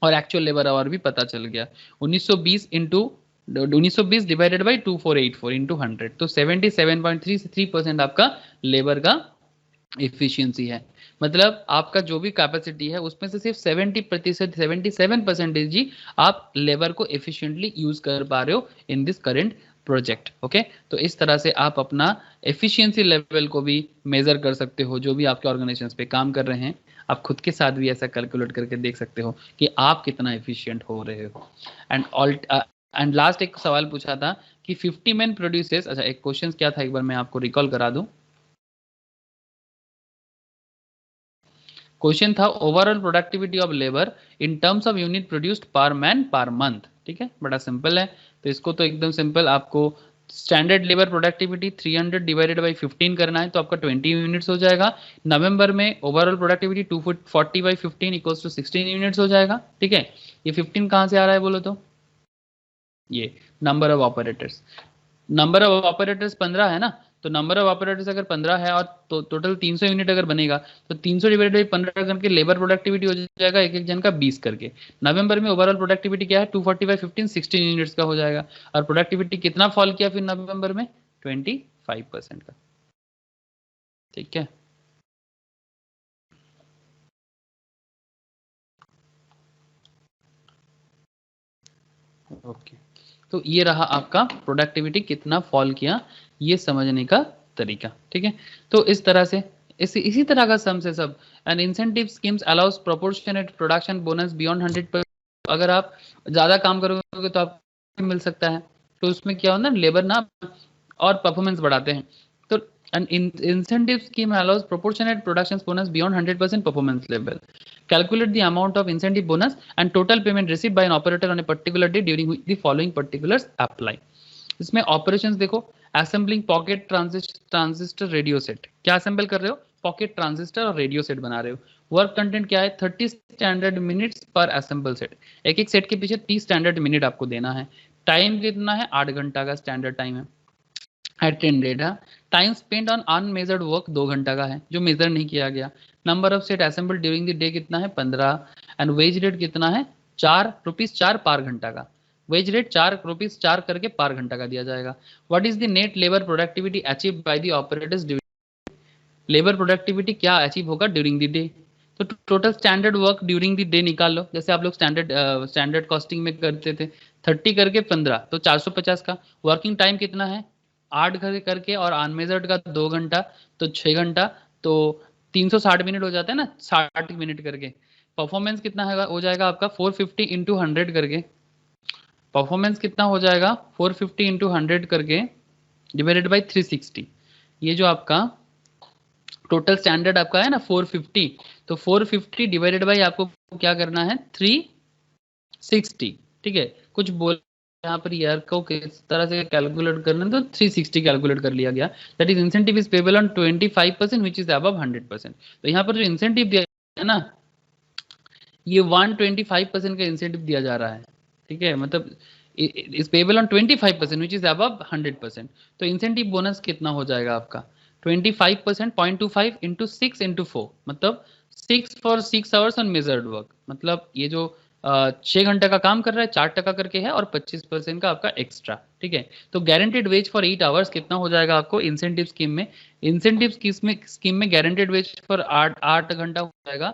और एक्चुअल लेबर आवर भी पता चल गया। 1920 डिवाइडेड बाई 2484 इंटू 100, तो 77.33% आपका लेबर का एफिशिएंसी है। मतलब आपका जो भी कैपेसिटी है उसमें से सिर्फ 70%, 77% ही आप लेबर को एफिशिएंटली यूज कर पा रहे हो in this current project. Okay, तो इस तरह से आप अपना एफिशिएंसी लेवल को भी मेजर कर सकते हो। जो भी आपके ऑर्गेनाइजेशन पे काम कर रहे हैं, आप खुद के साथ भी ऐसा कैलकुलेट करके देख सकते हो कि आप कितना एफिशिएंट हो रहे हो। एंड लास्ट एक सवाल पूछा था कि 50 मैन प्रोड्यूसेस, अच्छा एक क्वेश्चन क्या था एक बार मैं आपको रिकॉल करा दूं। क्वेश्चन था overall productivity of labour in terms of unit produced per man per month. ठीक है, बड़ा सिंपल है। तो इसको तो एकदम सिंपल, आपको standard labour productivity 300 divided by 15 करना है तो आपका 20 यूनिट्स हो जाएगा। नवंबर में overall productivity 240 by 15 equals to 16 units हो जाएगा। ठीक है, ये 15 कहाँ से आ रहा है बोलो तो, ये number of operators, number of operators 15 है ना, तो नंबर ऑफ ऑपरेटर्स अगर 15 है और तो टोटल 300 यूनिट अगर बनेगा तो 300 डिवाइडेड बाई 15 करके लेबर प्रोडक्टिविटी हो जाएगा एक एक जन का 20 करके। नवंबर में ओवरऑल प्रोडक्टिविटी क्या है 240 बाई 15 16 यूनिट्स का हो जाएगा। और प्रोडक्टिविटी कितना फॉल किया फिर नवंबर में 25% का। ठीक है, ओके, तो ये रहा आपका प्रोडक्टिविटी कितना फॉल किया ये समझने का तरीका। ठीक है, तो इस तरह से इसी तरह का सम से सब and incentive schemes allow us proportionate production bonus beyond 100%। अगर आप ज्यादा काम करोगे तो आपको मिल सकता है। तो उसमें क्या होता है, लेबर ना और परफॉर्मेंस बढ़ाते हैं। तो an incentive scheme allows proportionate production bonus beyond 100% performance level. Calculate the amount of incentive bonus and total payment received by an operator on a particular day during which the following particulars apply. इसमें ऑपरेशंस देखो, assembling pocket transistor radio set, क्या असेंबल कर रहे हो, पॉकेट ट्रांजिस्टर और रेडियो सेट बना रहे हो। वर्क कंटेंट क्या है 30 स्टैंडर्ड मिनट्स पर असेंबल सेट, एक एक सेट के पीछे 30 स्टैंडर्ड मिनट आपको देना है। टाइम कितना है 8 घंटा का स्टैंडर्ड टाइम है। अटेंडेड है, time spend on unmeasured work 2 घंटा का है जो मेजर नहीं किया गया। Number of set assemble during the day कितना है 15 एंड वेज रेट कितना है 4 रुपीज 4 पर घंटा का। वेज रेट 4 रुपीज 4 करके पर घंटा का दिया जाएगा। What is the net labour productivity achieve by the operators during, labour productivity क्या अचीव होगा ड्यूरिंग द डे। तो total standard work during the day निकाल लो, जैसे आप लोग स्टैंडर्ड कॉस्टिंग में करते थे 30 करके 15 तो 450 का। वर्किंग टाइम कितना है 8 घर करके और अनमेजर्ड का 2 घंटा तो 6 घंटा, तो 360 मिनट हो जाता है ना 60 मिनट करके। परफॉर्मेंस कितना है हो जाएगा आपका 450 इंटू 100 करके, परफॉर्मेंस कितना हो जाएगा 450 इंटू 100 करके डिवाइडेड बाई 360। ये जो आपका टोटल स्टैंडर्ड आपका है ना 450, तो 450 डिवाइडेड बाई आपको क्या करना है 360। ठीक है, कुछ बोल यहाँ पर ईयर को किस तरह से कैलकुलेट करना है तो 360 कैलकुलेट कर लिया गया। That is incentive is payable on 25% which is above 100%। तो यहाँ पर जो इंसेंटिव दिया है ना ये 125% का इंसेंटिव दिया जा रहा है। ठीक है, मतलब is payable on 25% which is above 100%। तो इंसेंटिव बोनस कितना हो जाएगा आपका 25% 0.25 इंटू 6 इंटू 4, मतलब 6 for 6 hours on measured work. मतलब ये जो 6 घंटे का काम कर रहा है 4% करके है और 25% का आपका एक्स्ट्रा। ठीक है, तो गारंटेड वेज फॉर 8 आवर्स कितना हो जाएगा आपको इंसेंटिव स्कीम में, इंसेंटिव स्कीम में गारंटेड वेज फॉर 8 घंटा हो जाएगा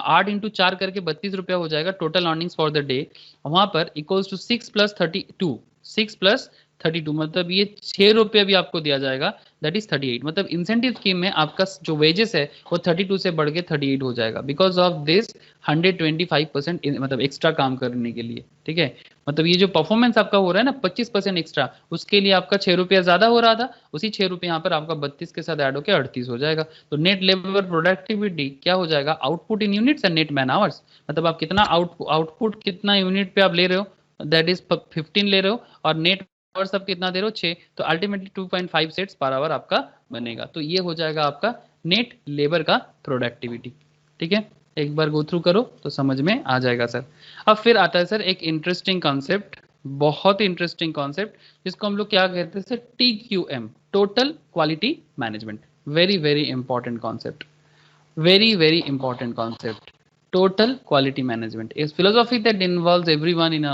8 इंटू 4 करके 32 रुपया हो जाएगा total earnings for the day. वहां पर इक्वल्स टू 6 प्लस 32, 6 प्लस 32 मतलब ये 6 रुपये भी आपको दिया जाएगा दैट इज 38। मतलब इंसेंटिव स्कीम में आपका जो वेजेस है वो 32 से बढ़ के 38 हो जाएगा बिकॉज ऑफ दिस 125% मतलब एक्स्ट्रा काम करने के लिए। ठीक है, मतलब ये जो परफॉर्मेंस आपका हो रहा है ना 25% एक्स्ट्रा, उसके लिए आपका 6 रुपया ज्यादा हो रहा था, उसी 6 रुपये यहाँ पर आपका 32 के साथ ऐड होकर 38 हो जाएगा। तो नेट लेबर प्रोडक्टिविटी क्या हो जाएगा output in units and net man hours, मतलब आप कितना आउटपुट कितना यूनिट पे आप ले रहे हो दैट इज 15 ले रहे हो और नेट आवर्स आप कितना दे रहे हो 6, तो अल्टीमेटली 2.5 सेट्स पर आवर आपका बनेगा। तो ये हो जाएगा आपका नेट लेबर का प्रोडक्टिविटी। ठीक है, एक बार गो थ्रू करो तो समझ में आ जाएगा सर। अब फिर आता है सर एक इंटरेस्टिंग कॉन्सेप्ट, बहुत इंटरेस्टिंग कॉन्सेप्ट, जिसको हम लोग क्या कहते हैं sir, TQM, total quality management. Very very important concept, very very important concept, total quality management is philosophy that involves everyone in a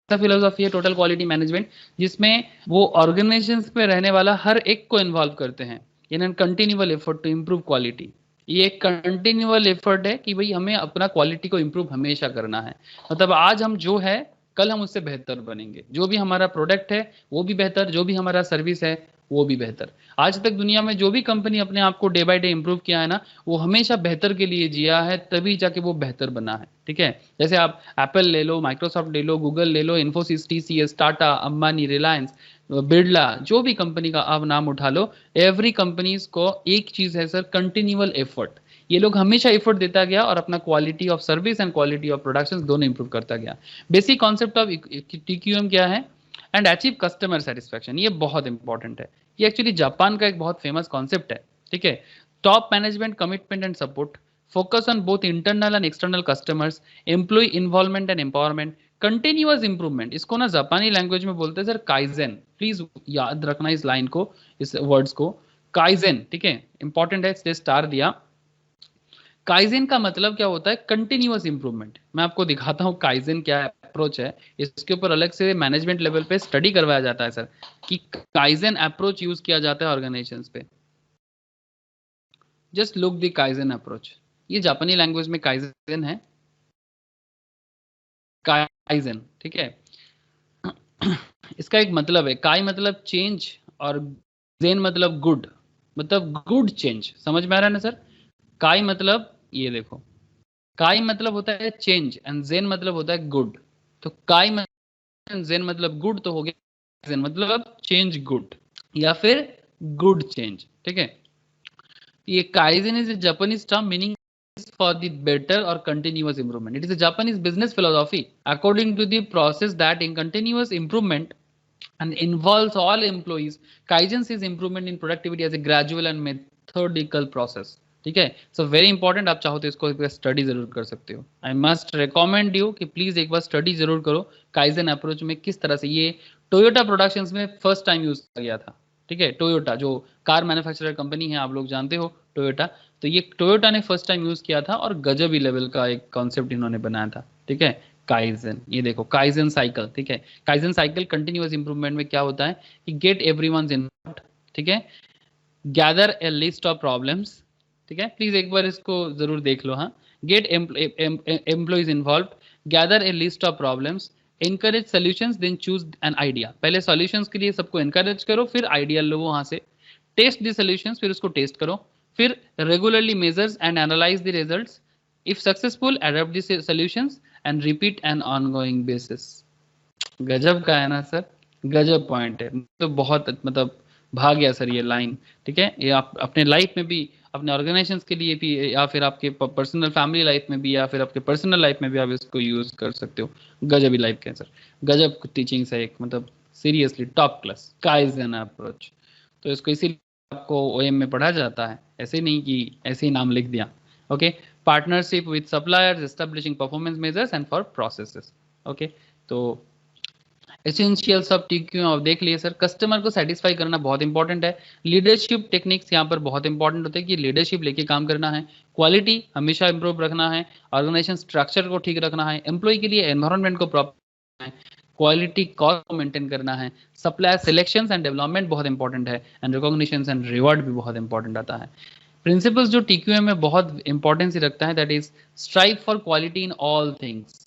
philosophy है टोटल क्वालिटी मैनेजमेंट, जिसमें वो ऑर्गेनाइजेशंस में रहने वाला हर एक को इन्वॉल्व करते हैं in continual effort to improve quality. ये एक कंटिन्यूअल एफर्ट है कि भाई हमें अपना क्वालिटी को इम्प्रूव हमेशा करना है। मतलब आज हम जो है कल हम उससे बेहतर बनेंगे, जो भी हमारा प्रोडक्ट है वो भी बेहतर, जो भी हमारा सर्विस है वो भी बेहतर। आज तक दुनिया में जो भी कंपनी अपने आप को डे बाय डे इंप्रूव किया है ना, वो हमेशा बेहतर के लिए जिया है, तभी जाके वो बेहतर बना है। ठीक है, जैसे आप एप्पल ले लो, माइक्रोसॉफ्ट ले लो, गूगल ले लो, इन्फोसिस, TCS, टाटा, अंबानी, रिलायंस, बिरला, जो भी कंपनी का आप नाम उठा लो, एवरी कंपनीज को एक चीज है सर, कंटिन्यूअल एफर्ट। ये लोग हमेशा एफर्ट देता गया और अपना quality of service and quality of production दोनों इंप्रूव करता गया। बेसिक कॉन्सेप्ट ऑफ TQM क्या है? And achieve customer satisfaction. ये बहुत इंपॉर्टेंट है, ये एक्चुअली जापान का एक बहुत फेमस कॉन्सेप्ट है। ठीक है, top management commitment and support, focus on both internal and external customers, employ involvement and empowerment, continuous improvement. इसको ना जापानी लैंग्वेज में बोलते हैं सर काइजेन। प्लीज याद रखना इस लाइन को, इस वर्ड्स को, काइजेन। ठीक है, इंपॉर्टेंट है, इसलिए स्टार दिया। काइजेन का मतलब क्या होता है? Continuous improvement. मैं आपको दिखाता हूँ काइजेन क्या अप्रोच है, इसके ऊपर अलग से मैनेजमेंट लेवल पे स्टडी करवाया जाता है सर, कि काइजेन अप्रोच यूज किया जाता है ऑर्गेनाइजेशंस पे। Just look the kaizen approach, ये जापानी लैंग्वेज में काइजेन है, काइजेन। ठीक है, इसका एक मतलब है, काई मतलब चेंज और जेन मतलब गुड, मतलब गुड चेंज। समझ में आ रहा है ना सर? काई मतलब ये देखो, काई मतलब होता है चेंज एंड जेन मतलब होता है गुड। तो काई मतलब जेन मतलब गुड, तो हो गया जेन मतलब चेंज गुड या फिर गुड चेंज। ठीक है, ये kaizen is a Japanese term meaning for the better or continuous improvement. It is a Japanese business philosophy according to the process that in continuous improvement and involves all employees. Kaizen sees improvement in productivity as a gradual and methodical process. ठीक है, सो वेरी इंपॉर्टेंट। आप चाहो तो इसको स्टडी जरूर कर सकते हो। आई मस्ट रिकमेंड यू कि प्लीज एक बार स्टडी जरूर करो काइजन अप्रोच में किस तरह से ये टोयोटा प्रोडक्शंस में फर्स्ट टाइम यूज किया गया था। ठीक है, टोयोटा जो कार मैन्युफैक्चरर कंपनी है, आप लोग जानते हो टोयोटा, तो ये टोयोटा ने फर्स्ट टाइम यूज किया था और गजब ही लेवल का एक कॉन्सेप्ट इन्होंने बनाया था। ठीक है, काइजन, ये देखो काइजन साइकिल। ठीक है, काइजन साइकिल कंटिन्यूअस इंप्रूवमेंट में क्या होता है कि गेट एवरीवनस इनपुट। ठीक है, gather a list of problems. ठीक है, प्लीज एक बार इसको जरूर देख लो। हाँ, get employees involve, gather a list of problems, encourage solutions, then choose an idea। पहले solutions के लिए सबको encourage करो, फिर idea लो वहां से, टेस्ट द solutions, फिर उसको टेस्ट करो, फिर regularly measures and analyze the results, if successful adopt the solutions and repeat an ongoing basis। गजब का है ना सर, गजब पॉइंट है, तो बहुत मतलब भाग गया सर ये लाइन। ठीक है, ये आप अपने लाइफ में भी, अपने ऑर्गेनाइजेशंस के लिए भी, या फिर आपके पर्सनल फैमिली लाइफ में भी, या फिर आपके पर्सनल लाइफ में भी आप इसको यूज कर सकते हो। गजब ही लाइफ के सर, गजब टीचिंग्स है एक, मतलब seriously top class kaizen approach. तो इसको इसीलिए आपको OM में पढ़ा जाता है, ऐसे नहीं कि ऐसे ही नाम लिख दिया। Okay, partnership with suppliers, establishing performance measures and for processes. Okay, तो एसेंशियल्स ऑफ TQM आप देख लिए सर। कस्टमर को सेटिस्फाई करना बहुत इंपॉर्टेंट है। लीडरशिप टेक्निक्स यहाँ पर बहुत इंपॉर्टेंट होते हैं कि लीडरशिप लेके काम करना है, क्वालिटी हमेशा इंप्रूव रखना है, ऑर्गेनाइजेशन स्ट्रक्चर को ठीक रखना है, एम्प्लॉय के लिए एनवायरनमेंट को प्रॉपर है, क्वालिटी कॉस्ट को मेंटेन करना है, सप्लायर सिलेक्शन एंड डेवलपमेंट बहुत इंपॉर्टेंट है, एंड रिकॉग्निशन एंड रिवॉर्ड भी बहुत इंपॉर्टेंट आता है। प्रिंसिपल्स जो TQM में बहुत इंपॉर्टेंस रखता है, that is strive for quality in all things.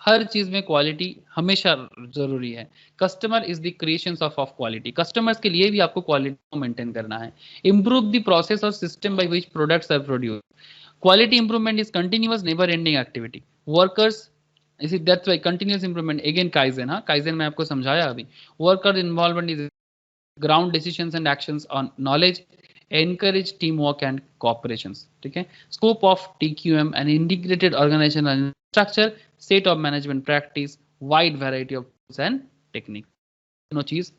हर चीज में क्वालिटी हमेशा जरूरी है। Customer is the creation of quality, customers के लिए भी आपको क्वालिटी को मेंटेन करना है। इंप्रूव द प्रोसेस और system by which products are produce. Quality improvement is continuous never ending activity. Workers, इसी that's why continuous improvement again kaizen. हाँ, काइजन में आपको समझाया अभी। Worker involvement is ground decisions and actions on knowledge, encourage teamwork and cooperations। ठीक है, scope of TQM an integrated organizational structure, set of management practice, wide variety of tools and techniques। दोनों चीज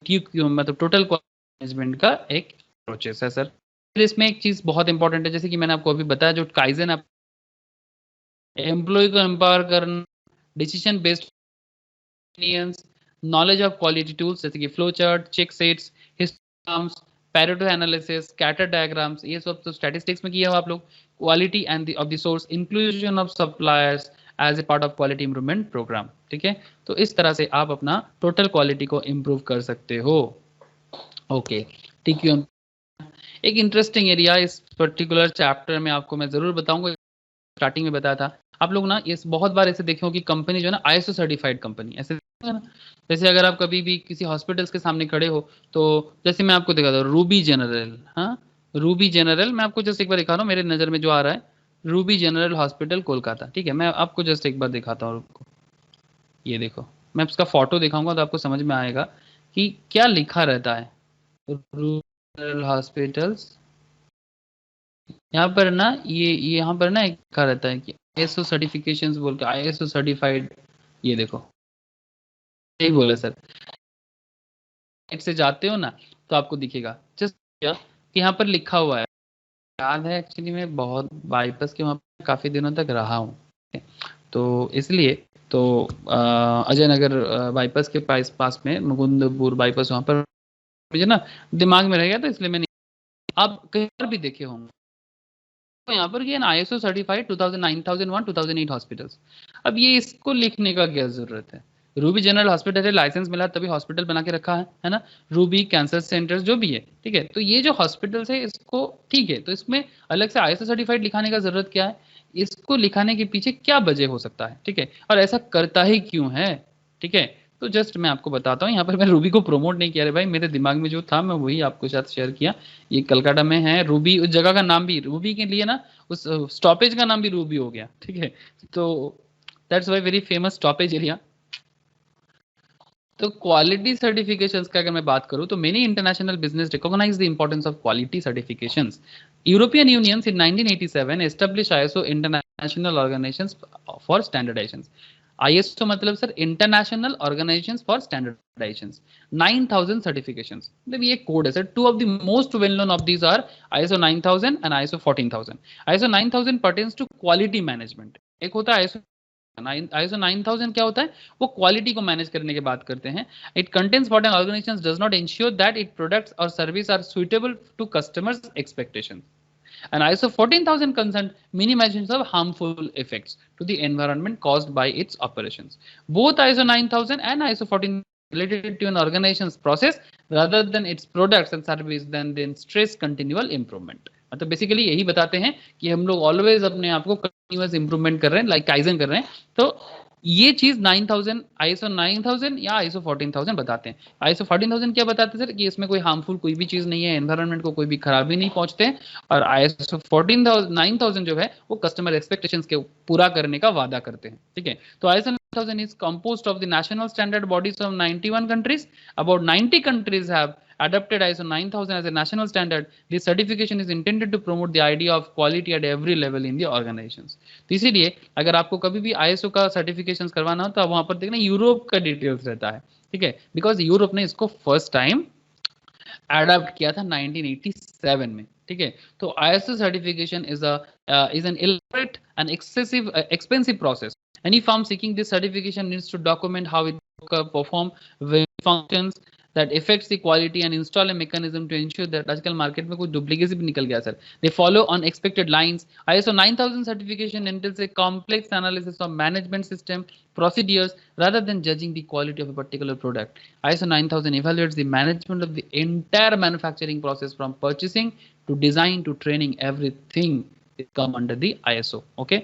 TQM मतलब टोटल मैनेजमेंट का एक प्रोसेस है सर। फिर इसमें एक चीज बहुत इंपॉर्टेंट है, जैसे कि मैंने आपको अभी बताया, जो काइजन आप एम्प्लॉय को एम्पावर करना, decision based opinions, knowledge of quality tools जैसे कि flow chart, check sets, histograms, Pareto analysis, scatter diagrams, ये सब तो स्टैटिस्टिक्स में किया हुआ आप लोग। Quality and of the source, inclusion of suppliers as a part of quality improvement program. ठीक है, तो इस तरह से आप अपना टोटल क्वालिटी को इम्प्रूव कर सकते हो। ओके, ठीक है। एक इंटरेस्टिंग एरिया इस पर्टिकुलर चैप्टर में आपको मैं जरूर बताऊंगा, स्टार्टिंग में बताया था आप लोग ना, ये बहुत बार ऐसे देखे हो कि कंपनी जो है ना आईएसओ सर्टिफाइड कंपनी ऐसे है ना। जैसे अगर आप कभी भी किसी हॉस्पिटल्स के सामने खड़े हो, तो जैसे मैं आपको दिखाता हूँ रूबी जनरल, हाँ रूबी जनरल, मैं आपको जस्ट एक बार दिखा रहा हूँ, मेरे नज़र में जो आ रहा है रूबी जनरल हॉस्पिटल कोलकाता। ठीक है, मैं आपको जस्ट एक बार दिखाता हूँ, ये देखो, मैं उसका फोटो दिखाऊंगा तो आपको समझ में आएगा कि क्या लिखा रहता है। रूबी जनरल हॉस्पिटल्स, यहाँ पर ना ये यहाँ पर ना एक लिखा रहता है कि आईएसओ सर्टिफिकेशंस बोल के, आईएसओ सर्टिफाइड, ये देखो यही बोले सर। साइट से जाते हो ना तो आपको दिखेगा जस्ट कि यहाँ पर लिखा हुआ है। याद है एक्चुअली मैं बहुत बाईपास के वहाँ पर काफ़ी दिनों तक रहा हूँ, तो इसलिए तो अजय नगर बाईपास के पास पास में मुकुंदपुर बाईपास, वहाँ पर मुझे ना दिमाग में रह गया, तो इसलिए मैंने, आप कहीं पर भी देखे होंगे तो यहाँ पर ये ना आईएसओ सर्टिफाइड 2009, 2001, 2008 हॉस्पिटल्स। अब ये इसको लिखने का क्या जरूरत है? रूबी जनरल हॉस्पिटल है, लाइसेंस मिला तभी हॉस्पिटल बना के रखा है ना। रूबी कैंसर सेंटर्स जो भी है, ठीक है, तो ये जो हॉस्पिटल्स है इसको, ठीक है, तो इसमें अलग से आईएसओ सर्टिफाइड लिखाने का जरूरत क्या है? इसको लिखाने के पीछे क्या वजह हो सकता है, ठीक है, और ऐसा करता ही क्यों है? ठीक है, तो जस्ट मैं आपको बताता हूँ, यहाँ पर मैं रूबी को प्रमोट नहीं किया रे भाई, मेरे दिमाग में जो था मैं वही आपको साथ शेयर किया। ये कलकत्ता में है रूबी, उस जगह का नाम भी रूबी के लिए ना, उस स्टॉपेज का नाम भी रूबी हो गया। ठीक है, तो that's why very famous stoppage area. तो क्वालिटी सर्टिफिकेशंस का अगर मैं बात करूं तो many international business recognize the importance of quality certifications. European Union in 1987 establish ISO international organizations for standardization. ISO मतलब sir international organization for standardization. 9000 certifications, मतलब ये कोड है sir. Two of the most well known of these are ISO 9000 and ISO 14000। ISO 9000 pertains to quality management, एक होता है आईएसओ आईएसओ 9000 क्या होता है, वो क्वालिटी को मैनेज करने की बात करते हैं। It contains what an organization does not ensure that it products और service are suitable to customers expectations. And ISO 14000 concerned minimization of harmful effects to the environment caused by its operations. Both ISO 9000 and ISO 14 related to an organization's process rather than its products and service, then stress continual improvement. मतलब बेसिकली यही बताते हैं कि हम लोग ऑलवेज अपने आप को कंटिन्यूअस इंप्रूवमेंट कर रहे हैं, लाइक काइजन कर रहे हैं। तो ये चीज 9000 आईएसओ 9000 या आईएसओ 14000 बताते हैं। आईएसओ 14000 क्या बताते हैं सर, कि इसमें कोई हार्मफुल कोई भी चीज नहीं है, एनवायरनमेंट को कोई भी खराबी नहीं पहुंचते हैं। और आईएसओ 9000 जो है वो कस्टमर एक्सपेक्टेशंस के पूरा करने का वादा करते हैं। ठीक है, तो ISO 9000 is composed of the national standard bodies of 91 countries. About 90 countries have adopted ISO 9000 as a national standard. This certification is intended to promote the idea of quality at every level in the organizations. तो इसीलिए अगर आपको कभी भी आईएसओ का सर्टिफिकेशन करवाना हो तो वहां पर देखना यूरोप का डिटेल्स रहता है। ठीक है, बिकॉज यूरोप ने इसको फर्स्ट टाइम अडॉप्ट किया था 1987 में। ठीक है, तो ISO certification is an elaborate and excessive expensive process. Any firm seeking this certification needs to document how it perform functions that affects the quality and install a mechanism to ensure that आजकल मार्केट में कुछ डुप्लीकेसी भी निकल गया sir. They follow on expected lines. ISO 9000 certification entails a complex analysis of management system procedures rather than judging the quality of a particular product. ISO 9000 evaluates the management of the entire manufacturing process from purchasing to design to training. Everything come under the ISO. Okay,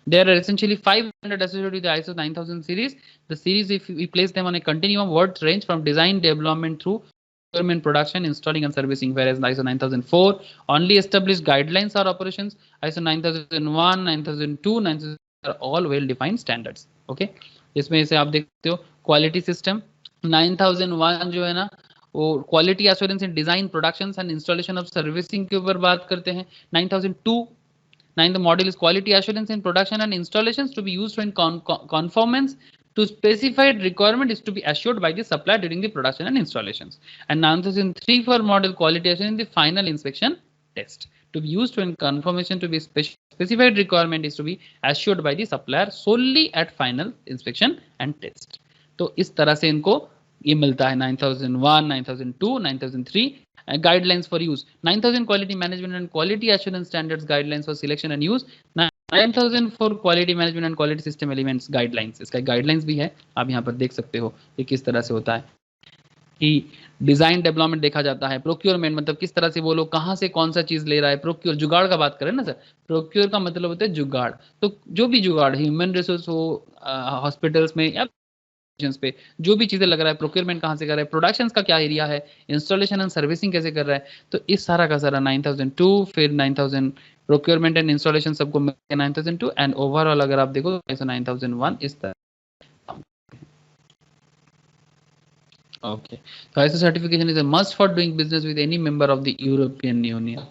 there are essentially 500 associated with the ISO 9000 series. The series, if we place them on a continuum, words range from design development through procurement, production, installing and servicing, whereas ISO 9004 only established guidelines or operations. ISO 9001, 9002, 9000 are all well defined standards. Okay, इसमें से आप देखते हो क्वालिटी सिस्टम 9001 जो है ना, वो quality assurance in design, production and installation of servicing के ऊपर बात करते हैं। 9002 the model is quality assurance in production and installations to be used in conformance to specified requirement is to be assured by the supplier during the production and installations. And 9003 for model quality assurance in the final inspection test. To be used when confirmation to be specified requirement is to be assured by the supplier solely at final inspection and test. तो इस तरह से इनको ये मिलता है 9001, 9002, 9003 guidelines for use, 9000 quality management and quality assurance standards guidelines for selection and use, 9000 for quality management and quality system elements guidelines. इसका guidelines भी है, आप यहाँ पर देख सकते हो कि किस तरह से होता है कि डिजाइन डेवलपमेंट देखा जाता है, प्रोक्योरमेंट मतलब किस तरह से वो लोग कहाँ से कौन सा चीज ले रहा है, प्रोक्योर जुगाड़ का बात करें ना सर, प्रोक्योर का मतलब होता है जुगाड़, तो जो भी जुगाड़ ह्यूमन रिसोर्स हो हॉस्पिटल्स में या पे जो भी चीजें लग रहा है, प्रोक्योरमेंट कहाँ से कर रहा है, प्रोडक्शन का क्या एरिया है, इंस्टॉलेशन एंड सर्विसिंग कैसे कर रहा है, तो इस सारा का सारा 9002 फिर 9000 प्रोक्योरमेंट एंड इंस्टॉलेशन सबको 9002 एंड ओवरऑल अगर आप देखो 9001 इस तरह। Okay, so ISO certification is a must for doing business with any member of the European Union.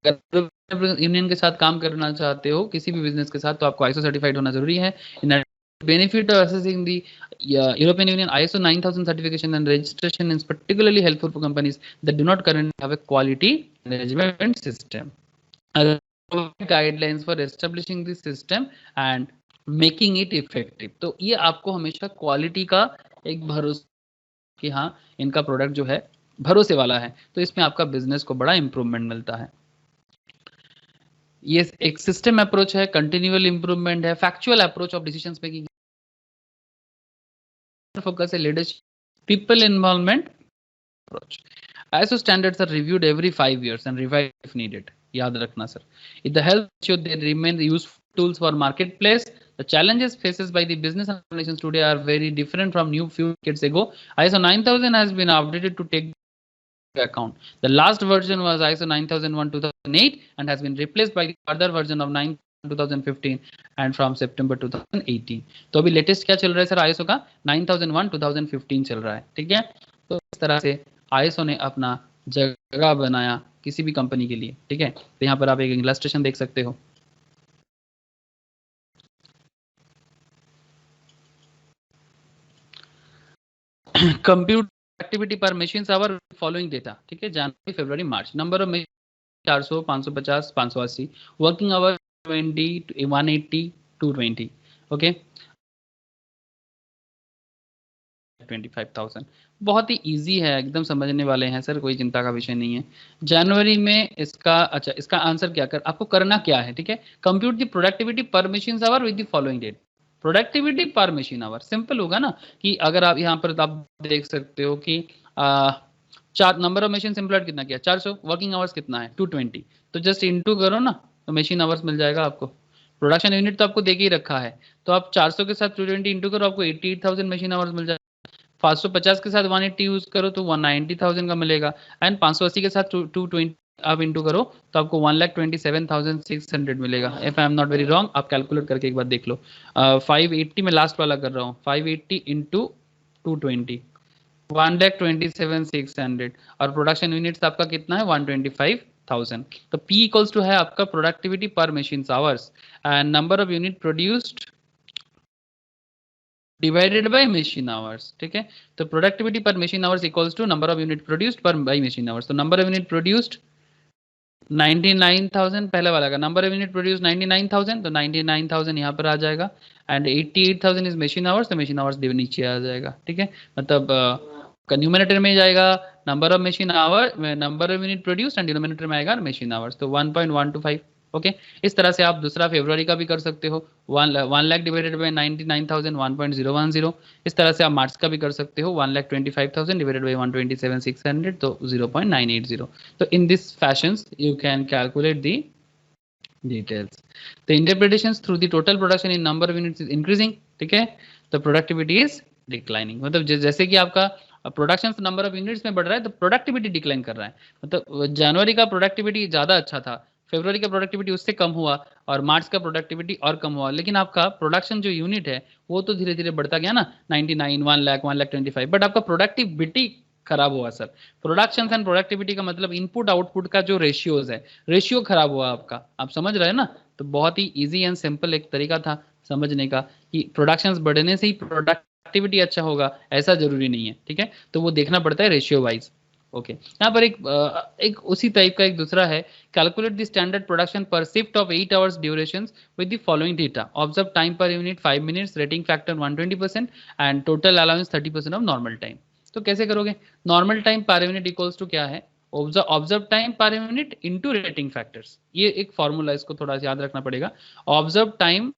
अगर यूनियन के साथ काम करना चाहते हो किसी भी बिजनेस के साथ तो आपको ISO सर्टिफाइड होना जरूरी है. इन benefit of accessing the European Union ISO 9000 certification and registration is particularly helpful for companies that do not currently have a quality management system. Guidelines for establishing the system and making it effective. तो ये आपको हमेशा क्वालिटी का एक भरोसा कि हाँ इनका प्रोडक्ट जो है भरोसे वाला है, तो इसमें आपका बिजनेस को बड़ा इंप्रूवमेंट मिलता है. ये एक सिस्टम अप्रोच है, कंटिन्यूअल इंप्रूवमेंट है, factual approach of decisions making, focus है leadership, people involvement approach. ISO standards are reviewed every 5 years and revised if needed. याद रखना sir. If the health issue they remain useful tools for marketplace. The challenges faced by the business organizations today are very different from new few decades ago. ISO 9000 has been updated to take account. The last version was ISO 9001:2008 and has been replaced by the further version of 2015 and from September 2018. तो अभी लेटेस्ट क्या चल रहा है सर ISO का 9001:2015 चल रहा है. ठीक है, तो इस तरह से ISO ने अपना जगह बनाया किसी भी कंपनी के लिए. ठीक है, तो यहाँ पर आप एक इलस्ट्रेशन देख सकते हो. कंप्यूट एक्टिविटी पर मशीन आवर फॉलोइंग डेटा. ठीक है, जनवरी फरवरी मार्च. Number of machine 400, 550, 580. Working hour 20, 180, 220. Okay, 25,000. बहुत ही इजी है, एकदम समझने वाले हैं सर, कोई चिंता का विषय नहीं है. जनवरी में इसका अच्छा इसका आंसर क्या कर आपको करना क्या है. ठीक है, compute the productivity per machine hour with the following date. Productivity per machine hour simple होगा ना कि अगर आप यहाँ पर आप देख सकते हो कि चार नंबर ऑफ मशीन एम्प्लॉयड कितना किया 400, वर्किंग आवर्स कितना है 220, तो जस्ट इनटू करो ना तो मशीन आवर्स मिल जाएगा आपको. प्रोडक्शन यूनिट तो आपको दे के ही रखा है, तो आप 400 के साथ 220 इंटू करो, आपको 88,000 मशीन आवर्स मिल जाएगा. 550 के साथ 180 यूज करो तो 190,000 का मिलेगा. एंड 580 के साथ 220 आप इंटू करो तो आपको 1,27,600 मिलेगा. If I am not very wrong, आप कैलकुलेट करके एक बार देख लो. 580 में लास्ट वाला कर रहा हूँ, 580 इंटू 220 1,27,600 और प्रोडक्शन यूनिट्स आपका कितना है 125,000. तो P इक्वल्स टू है आपका productivity per machine hours and number of unit produced divided by machine hours. ठीक है, तो productivity per machine hours equals to number of unit produced per by machine hours. तो नंबर ऑफ यूनिट प्रोड्यूस्ड 99,000 पहले वाला का, नंबर ऑफ यूनिट प्रोड्यूस 99,000, तो 99,000 यहाँ पर आ जाएगा एंड 88,000 इज मशीन आवर्स, तो मशीन आवर्स नीचे आ जाएगा. ठीक है, मतलब न्यूमरेटर में जाएगा number of machine our, number of unit produce and denominator में आएगा मशीन आवर्स, तो 1.125. ओके, इस तरह से आप दूसरा फरवरी का भी कर सकते हो. 1 लाख डिवाइडेड बाय 99,000 1.010. इस तरह से आप मार्च का भी कर सकते हो 1,25,000 डिवाइडेड बाय 127,600, तो 0.980. तो in this fashions you can calculate the details. The interpretations through the total production in number of units is increasing. ठीक है, तो प्रोडक्टिविटी इज डिक्लाइनिंग. मतलब जैसे कि आपका प्रोडक्शन नंबर ऑफ यूनिट्स में बढ़ रहा है तो प्रोडक्टिविटी डिक्लाइन कर रहा है. मतलब जनवरी का प्रोडक्टिविटी ज्यादा अच्छा था, फरवरी का प्रोडक्टिविटी उससे कम हुआ और मार्च का प्रोडक्टिविटी और कम हुआ, लेकिन आपका प्रोडक्शन जो यूनिट है वो तो धीरे धीरे बढ़ता गया ना, 99, 1 लाख, 1,25,000, बट आपका प्रोडक्टिविटी खराब हुआ सर. प्रोडक्शन एंड प्रोडक्टिविटी का मतलब इनपुट आउटपुट का जो रेशियोज है, रेशियो खराब हुआ आपका. आप समझ रहे हैं ना, तो बहुत ही इजी एंड सिंपल एक तरीका था समझने का कि प्रोडक्शंस बढ़ने से ही प्रोडक्टिविटी अच्छा होगा, ऐसा जरूरी नहीं है. ठीक है, तो वो देखना पड़ता है रेशियो वाइज. ओके यहाँ पर एक उसी टाइप का एक दूसरा है, कैलकुलेट द स्टैंडर्ड प्रोडक्शन पर shift of 8 hours duration with the following data, observe time per unit 5 minutes, rating factor 120% and total allowance 30% of normal time. तो कैसे करोगे, normal time per unit equals to क्या है, observe time per unit into rating factors, ये एक फॉर्मूला, इसको थोड़ा सा याद रखना पड़ेगा, observe time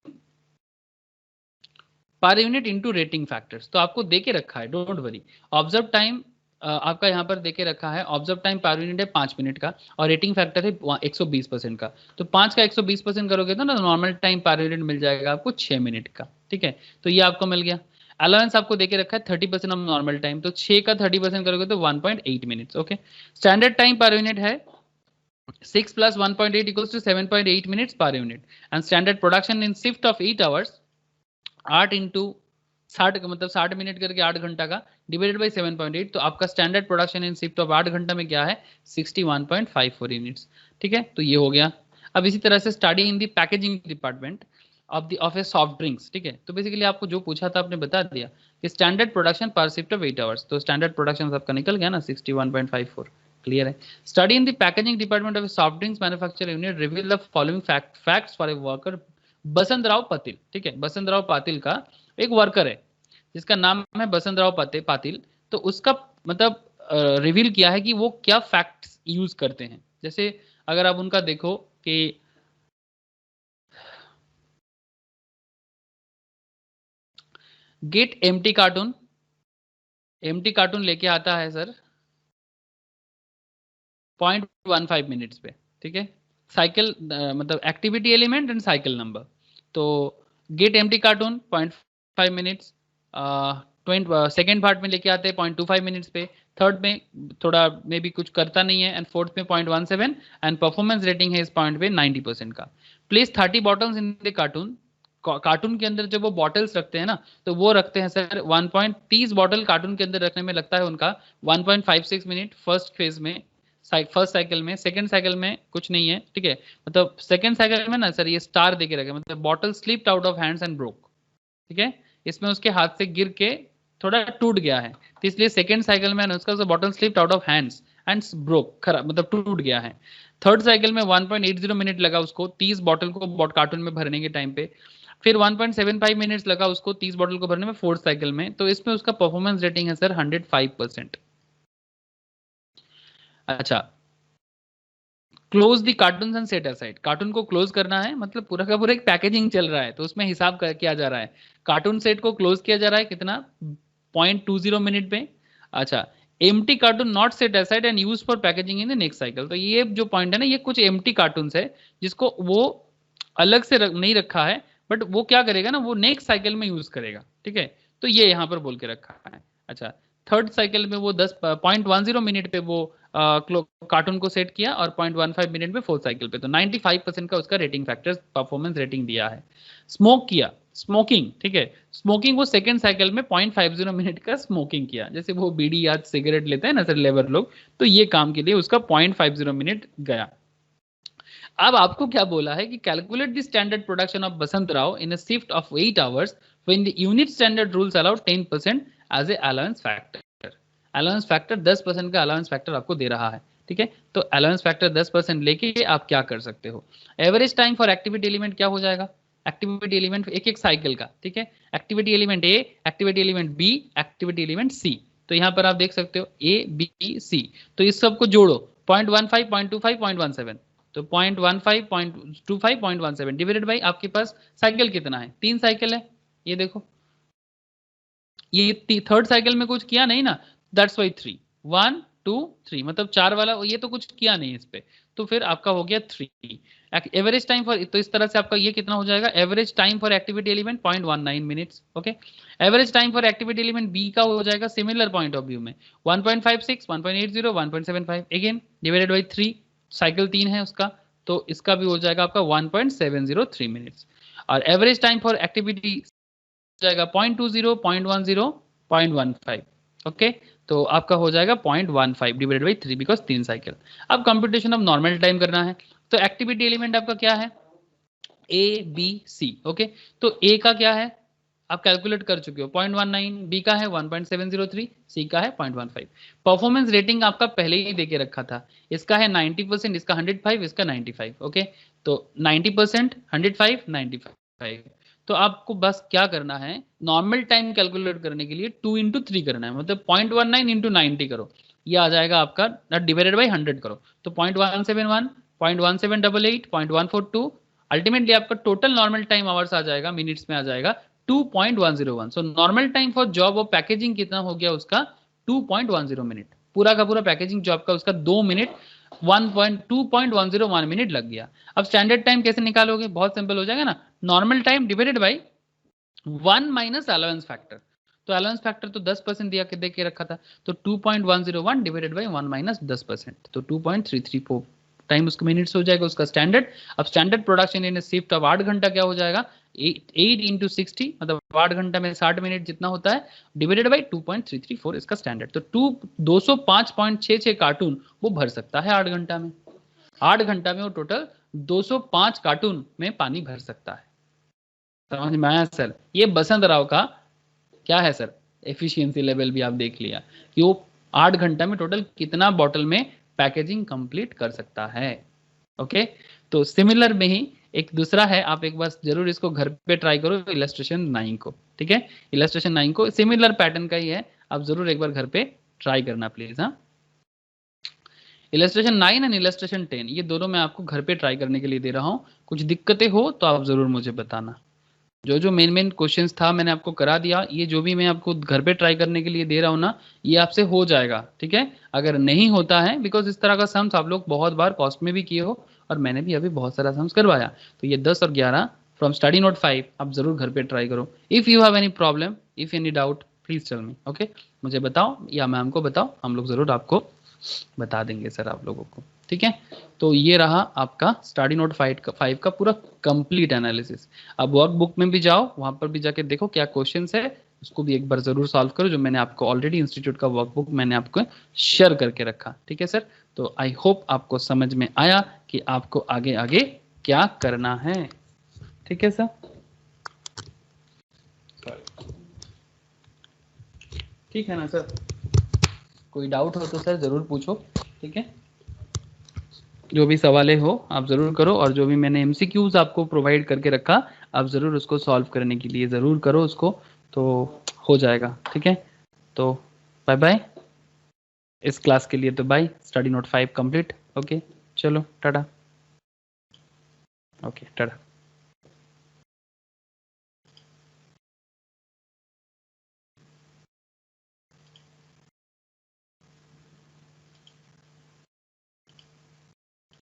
per unit into rating factors. तो आपको देके रखा है, डोंट वरी, ऑब्जर्व टाइम आपका यहाँ पर देके रखा है, ऑब्जर्व टाइम पर यूनिट है 5 मिनट का और रेटिंग फैक्टर है 120% का। तो 5 का 120% करोगे तो ना नॉर्मल टाइम पर यूनिट मिल जाएगा आपको 6 मिनट का। ठीक है, तो ये आपको मिल गया। अलाउंस आपको देके रखा है 30% ऑफ नॉर्मल टाइम, तो 6 का 30% करोगे तो 1.8 minutes. Okay, standard time per unit है 6 plus 1.8 equals to 7.8 minutes per unit and standard production in shift of 8 hours 8 into 60 का मतलब 60 मिनट करके 8 घंटा का डिवाइडेड बाई 7.8, तो आपका standard production in shift of 8 घंटा में क्या है 61.54 यूनिट्स। ठीक है, तो ये हो गया। अब इसी तरह से study in the packaging department of A soft drinks. ठीक है, तो बेसिकली आपको जो पूछा था आपने बता दिया कि स्टैंडर्ड प्रोडक्शन पर शिफ्ट ऑफ 8 आवर्स, तो स्टैंडर्ड प्रोडक्शन आपका निकल गया ना 61.54, क्लियर है। Study in the packaging department of soft drinks manufacture unit reveal the following facts for a worker Basant Rao Patil. ठीक है, बसंत राव पाटिल का एक वर्कर है जिसका नाम है बसंत राव पाटिल, तो उसका मतलब रिवील किया है कि वो क्या फैक्ट्स यूज करते हैं। जैसे अगर आप उनका देखो कि गेट एम्प्टी कार्टून लेके आता है सर 0.15 मिनट्स पे। ठीक है, साइकिल मतलब activity element and cycle number, तो get empty carton 0.5 minutes, second part में लेके आते हैं 0.25 मिनट्स पे, थर्ड में थोड़ा मे भी कुछ करता नहीं है एंड फोर्थ में 0.17 एंड परफॉर्मेंस रेटिंग है इस पॉइंट पे 90% का। Place 30 bottles in the cartoon के अंदर जब वो बॉटल्स रखते हैं ना, तो वो रखते हैं सर 1.30 बॉटल कार्टून के अंदर रखने में लगता है उनका 1.56 मिनट फर्स्ट फेज में, फर्स्ट साइकिल में। सेकंड साइकिल में कुछ नहीं है। ठीक है, मतलब सेकंड साइकिल में ना सर ये स्टार देके रखे, मतलब bottle slipped out of hands and broke. ठीक है, इसमें उसके हाथ से गिर के थोड़ा टूट गया है, तो इसलिए सेकंड साइकिल में उसका bottle slipped out of hands and broke, खराब मतलब टूट गया है। थर्ड साइकिल में 1.80 मिनट लगा उसको 30 बॉटल को कार्टून में भरने के टाइम पे, फिर 1.75 मिनट्स लगा उसको 30 बॉटल को भरने में फोर्थ साइकिल में, तो इसमें उसका परफॉर्मेंस रेटिंग है सर 105%। अच्छा, close the cartoon and set aside, cartoon को क्लोज करना है, मतलब पूरा का पूरा एक पैकेजिंग चल रहा है, तो उसमें हिसाब किया जा रहा है। कार्टून सेट को क्लोज किया जा रहा है कितना 0.20 मिनट पे। अच्छा, empty cartoon not set aside and use for packaging in the next cycle, तो ये जो पॉइंट है ना, ये कुछ एम्प्टी कार्टून है जिसको वो अलग से नहीं रखा है, बट वो क्या करेगा ना, वो नेक्स्ट साइकिल में यूज करेगा। ठीक है, तो ये यहाँ पर बोल के रखा है। अच्छा, थर्ड साइकिल में वो 0.10 मिनट पे वो कार्टून को सेट किया और 0.15 मिनट में फोर्थ साइकिल पे, तो 95% का उसका रेटिंग फैक्टर परफॉर्मेंस रेटिंग दिया है। स्मोक किया, स्मोकिंग, ठीक है, स्मोकिंग वो सेकंड साइकिल में 0.50 मिनट का स्मोकिंग किया, जैसे वो बीड़ी या सिगरेट लेते हैं ना सर लेबर लोग, तो ये काम के लिए उसका 0.50 मिनट गया। अब आपको क्या बोला है कि calculate the standard production of Basant Rao in a shift of 8 hours when the unit standard rules allow 10% as a allowance factor. Allowance factor 10% का अलाउंस फैक्टर आपको दे रहा है। ठीक है, तो अलाउंस फैक्टर 10% लेके आप क्या कर सकते हो, average time for activity element क्या हो जाएगा, एक्टिविटी एलिमेंट एक एक साइकिल का। ठीक है, activity element A, activity element B, activity element C, तो यहाँ पर आप देख सकते हो ए बी सी, तो इस सबको जोड़ो 0.15 0.25 0.17, तो 0.15 0.25 0.17 डिवाइडेड बाई आपके पास साइकिल कितना है, 3 साइकिल है, ये देखो ये थर्ड साइकिल में कुछ किया नहीं ना, दैट्स वाई 3 1 2 3, मतलब 4 वाला ये तो कुछ किया नहीं इस पे, तो फिर आपका हो गया 3। एवरेज टाइम फॉर, तो इस तरह से आपका ये कितना हो जाएगा, average time for activity element 0.19 minutes. Okay, average time for activity element B का हो जाएगा सिमिलर पॉइंट ऑफ व्यू में 1.56 1.80 1.75 अगेन डिवाइडेड बाई 3, साइकिल 3 है उसका, तो इसका भी हो जाएगा आपका 1.703 मिनट्स। और एवरेज टाइम फॉर एक्टिविटी जाएगा 0.20 0.10 0.15। ओके, तो आपका हो जाएगा 0.15 डिवाइडेड बाई 3 बिकॉज 3 साइकिल। अब कंप्यूटेशन ऑफ नॉर्मल टाइम करना है, तो एक्टिविटी एलिमेंट आपका क्या है ए बी सी। ओके, तो ए का क्या है आप कैलकुलेट कर चुके हो। 0.19, बी का है 1.703, सी का है 0.15। परफॉर्मेंस रेटिंग आपका पहले ही देके रखा था, इसका है 90%, इसका 105, इसका 95। ओके, तो 90%, 105, 95। तो आपको बस क्या करना है, नॉर्मल टाइम कैलकुलेट करने के लिए 2 इंटू 3 करना है, मतलब 0.19 इंटू 90 करो, ये आ जाएगा आपका, डिवाइडेड बाई 100 करो, तो 0.171, 0.1788, 0.142, अल्टीमेटली आपका टोटल नॉर्मल टाइम आवर्स आ जाएगा, मिनट्स में आ जाएगा 2.101। So normal time for job of packaging कितना हो गया उसका, 2.10 मिनट। पूरा का पूरा पैकेजिंग जॉब का उसका 2 मिनट 2.101 मिनट लग गया। अब स्टैंडर्ड टाइम कैसे निकालोगे, बहुत सिंपल हो जाएगा ना, normal time divided by 1 minus allowance factor. तो अलाउंस फैक्टर तो 10% दिया के दे के रखा था, तो 2.101 डिवाइडेड बाई 1 माइनस 10%, तो 2.334 टाइम उसका मिनट्स हो जाएगा उसका स्टैंडर्ड। अब स्टैंडर्ड प्रोडक्शन इन शिफ्ट अब 8 घंटा क्या हो जाएगा, 8 इंटू 60, मतलब 8 घंटा में 60 मिनट जितना होता है, डिवाइडेड बाई 2.334 इसका स्टैंडर्ड। तो 205.66 कार्टून वो भर सकता है 8 घंटा में। 8 घंटा में वो टोटल 205 कार्टून में पानी भर सकता है। समझ में आया सर? ये बसंत राव का क्या है सर, एफिशिएंसी लेवल भी आप देख लिया कि वो 8 घंटा में टोटल कितना बॉटल में पैकेजिंग कंप्लीट कर सकता है। ओके, तो सिमिलर में ही एक दूसरा है, आप एक बार जरूर इसको घर पे ट्राई करो, इलस्ट्रेशन 9 को, ठीक है, इलस्ट्रेशन 9 को सिमिलर पैटर्न का ही है, आप जरूर एक बार घर पे ट्राई करना प्लीज। हाँ, इलस्ट्रेशन 9 एंड इलस्ट्रेशन 10 ये दोनों मैं आपको घर पे ट्राई करने के लिए दे रहा हूँ। कुछ दिक्कतें हो तो आप जरूर मुझे बताना। जो जो मेन क्वेश्चंस था मैंने आपको करा दिया, ये जो भी मैं आपको घर पे ट्राई करने के लिए दे रहा हूँ ना, ये आपसे हो जाएगा, ठीक है। अगर नहीं होता है, बिकॉज इस तरह का सम्स आप लोग बहुत बार कॉस्ट में भी किए हो और मैंने भी अभी बहुत सारा सम्स करवाया, तो ये 10 और 11 फ्रॉम स्टडी नोट 5 आप जरूर घर पे ट्राई करो। If you have any problem, if any doubt, please tell me. Okay, मुझे बताओ या मैम को बताओ, हम लोग जरूर आपको बता देंगे सर आप लोगों को, ठीक है। तो ये रहा आपका स्टडी नोट 5 का पूरा कंप्लीट एनालिसिस। अब वर्कबुक में भी जाओ, वहां पर भी जाके देखो क्या क्वेश्चंस है, उसको भी एक बार जरूर सॉल्व करो, जो मैंने आपको ऑलरेडी इंस्टीट्यूट का वर्कबुक मैंने आपको शेयर करके रखा, ठीक है सर। तो आई होप आपको समझ में आया कि आपको आगे आगे क्या करना है, ठीक है सर। ठीक है ना सर, कोई डाउट हो तो सर जरूर पूछो, ठीक है। जो भी सवालें हो आप जरूर करो, और जो भी मैंने एमसीक्यूज आपको प्रोवाइड करके रखा आप जरूर उसको सॉल्व करने के लिए जरूर करो उसको, तो हो जाएगा, ठीक है। तो बाय बाय, इस क्लास के लिए तो bye. Study note 5 complete. Okay, चलो टाटा। ओके, टाटा।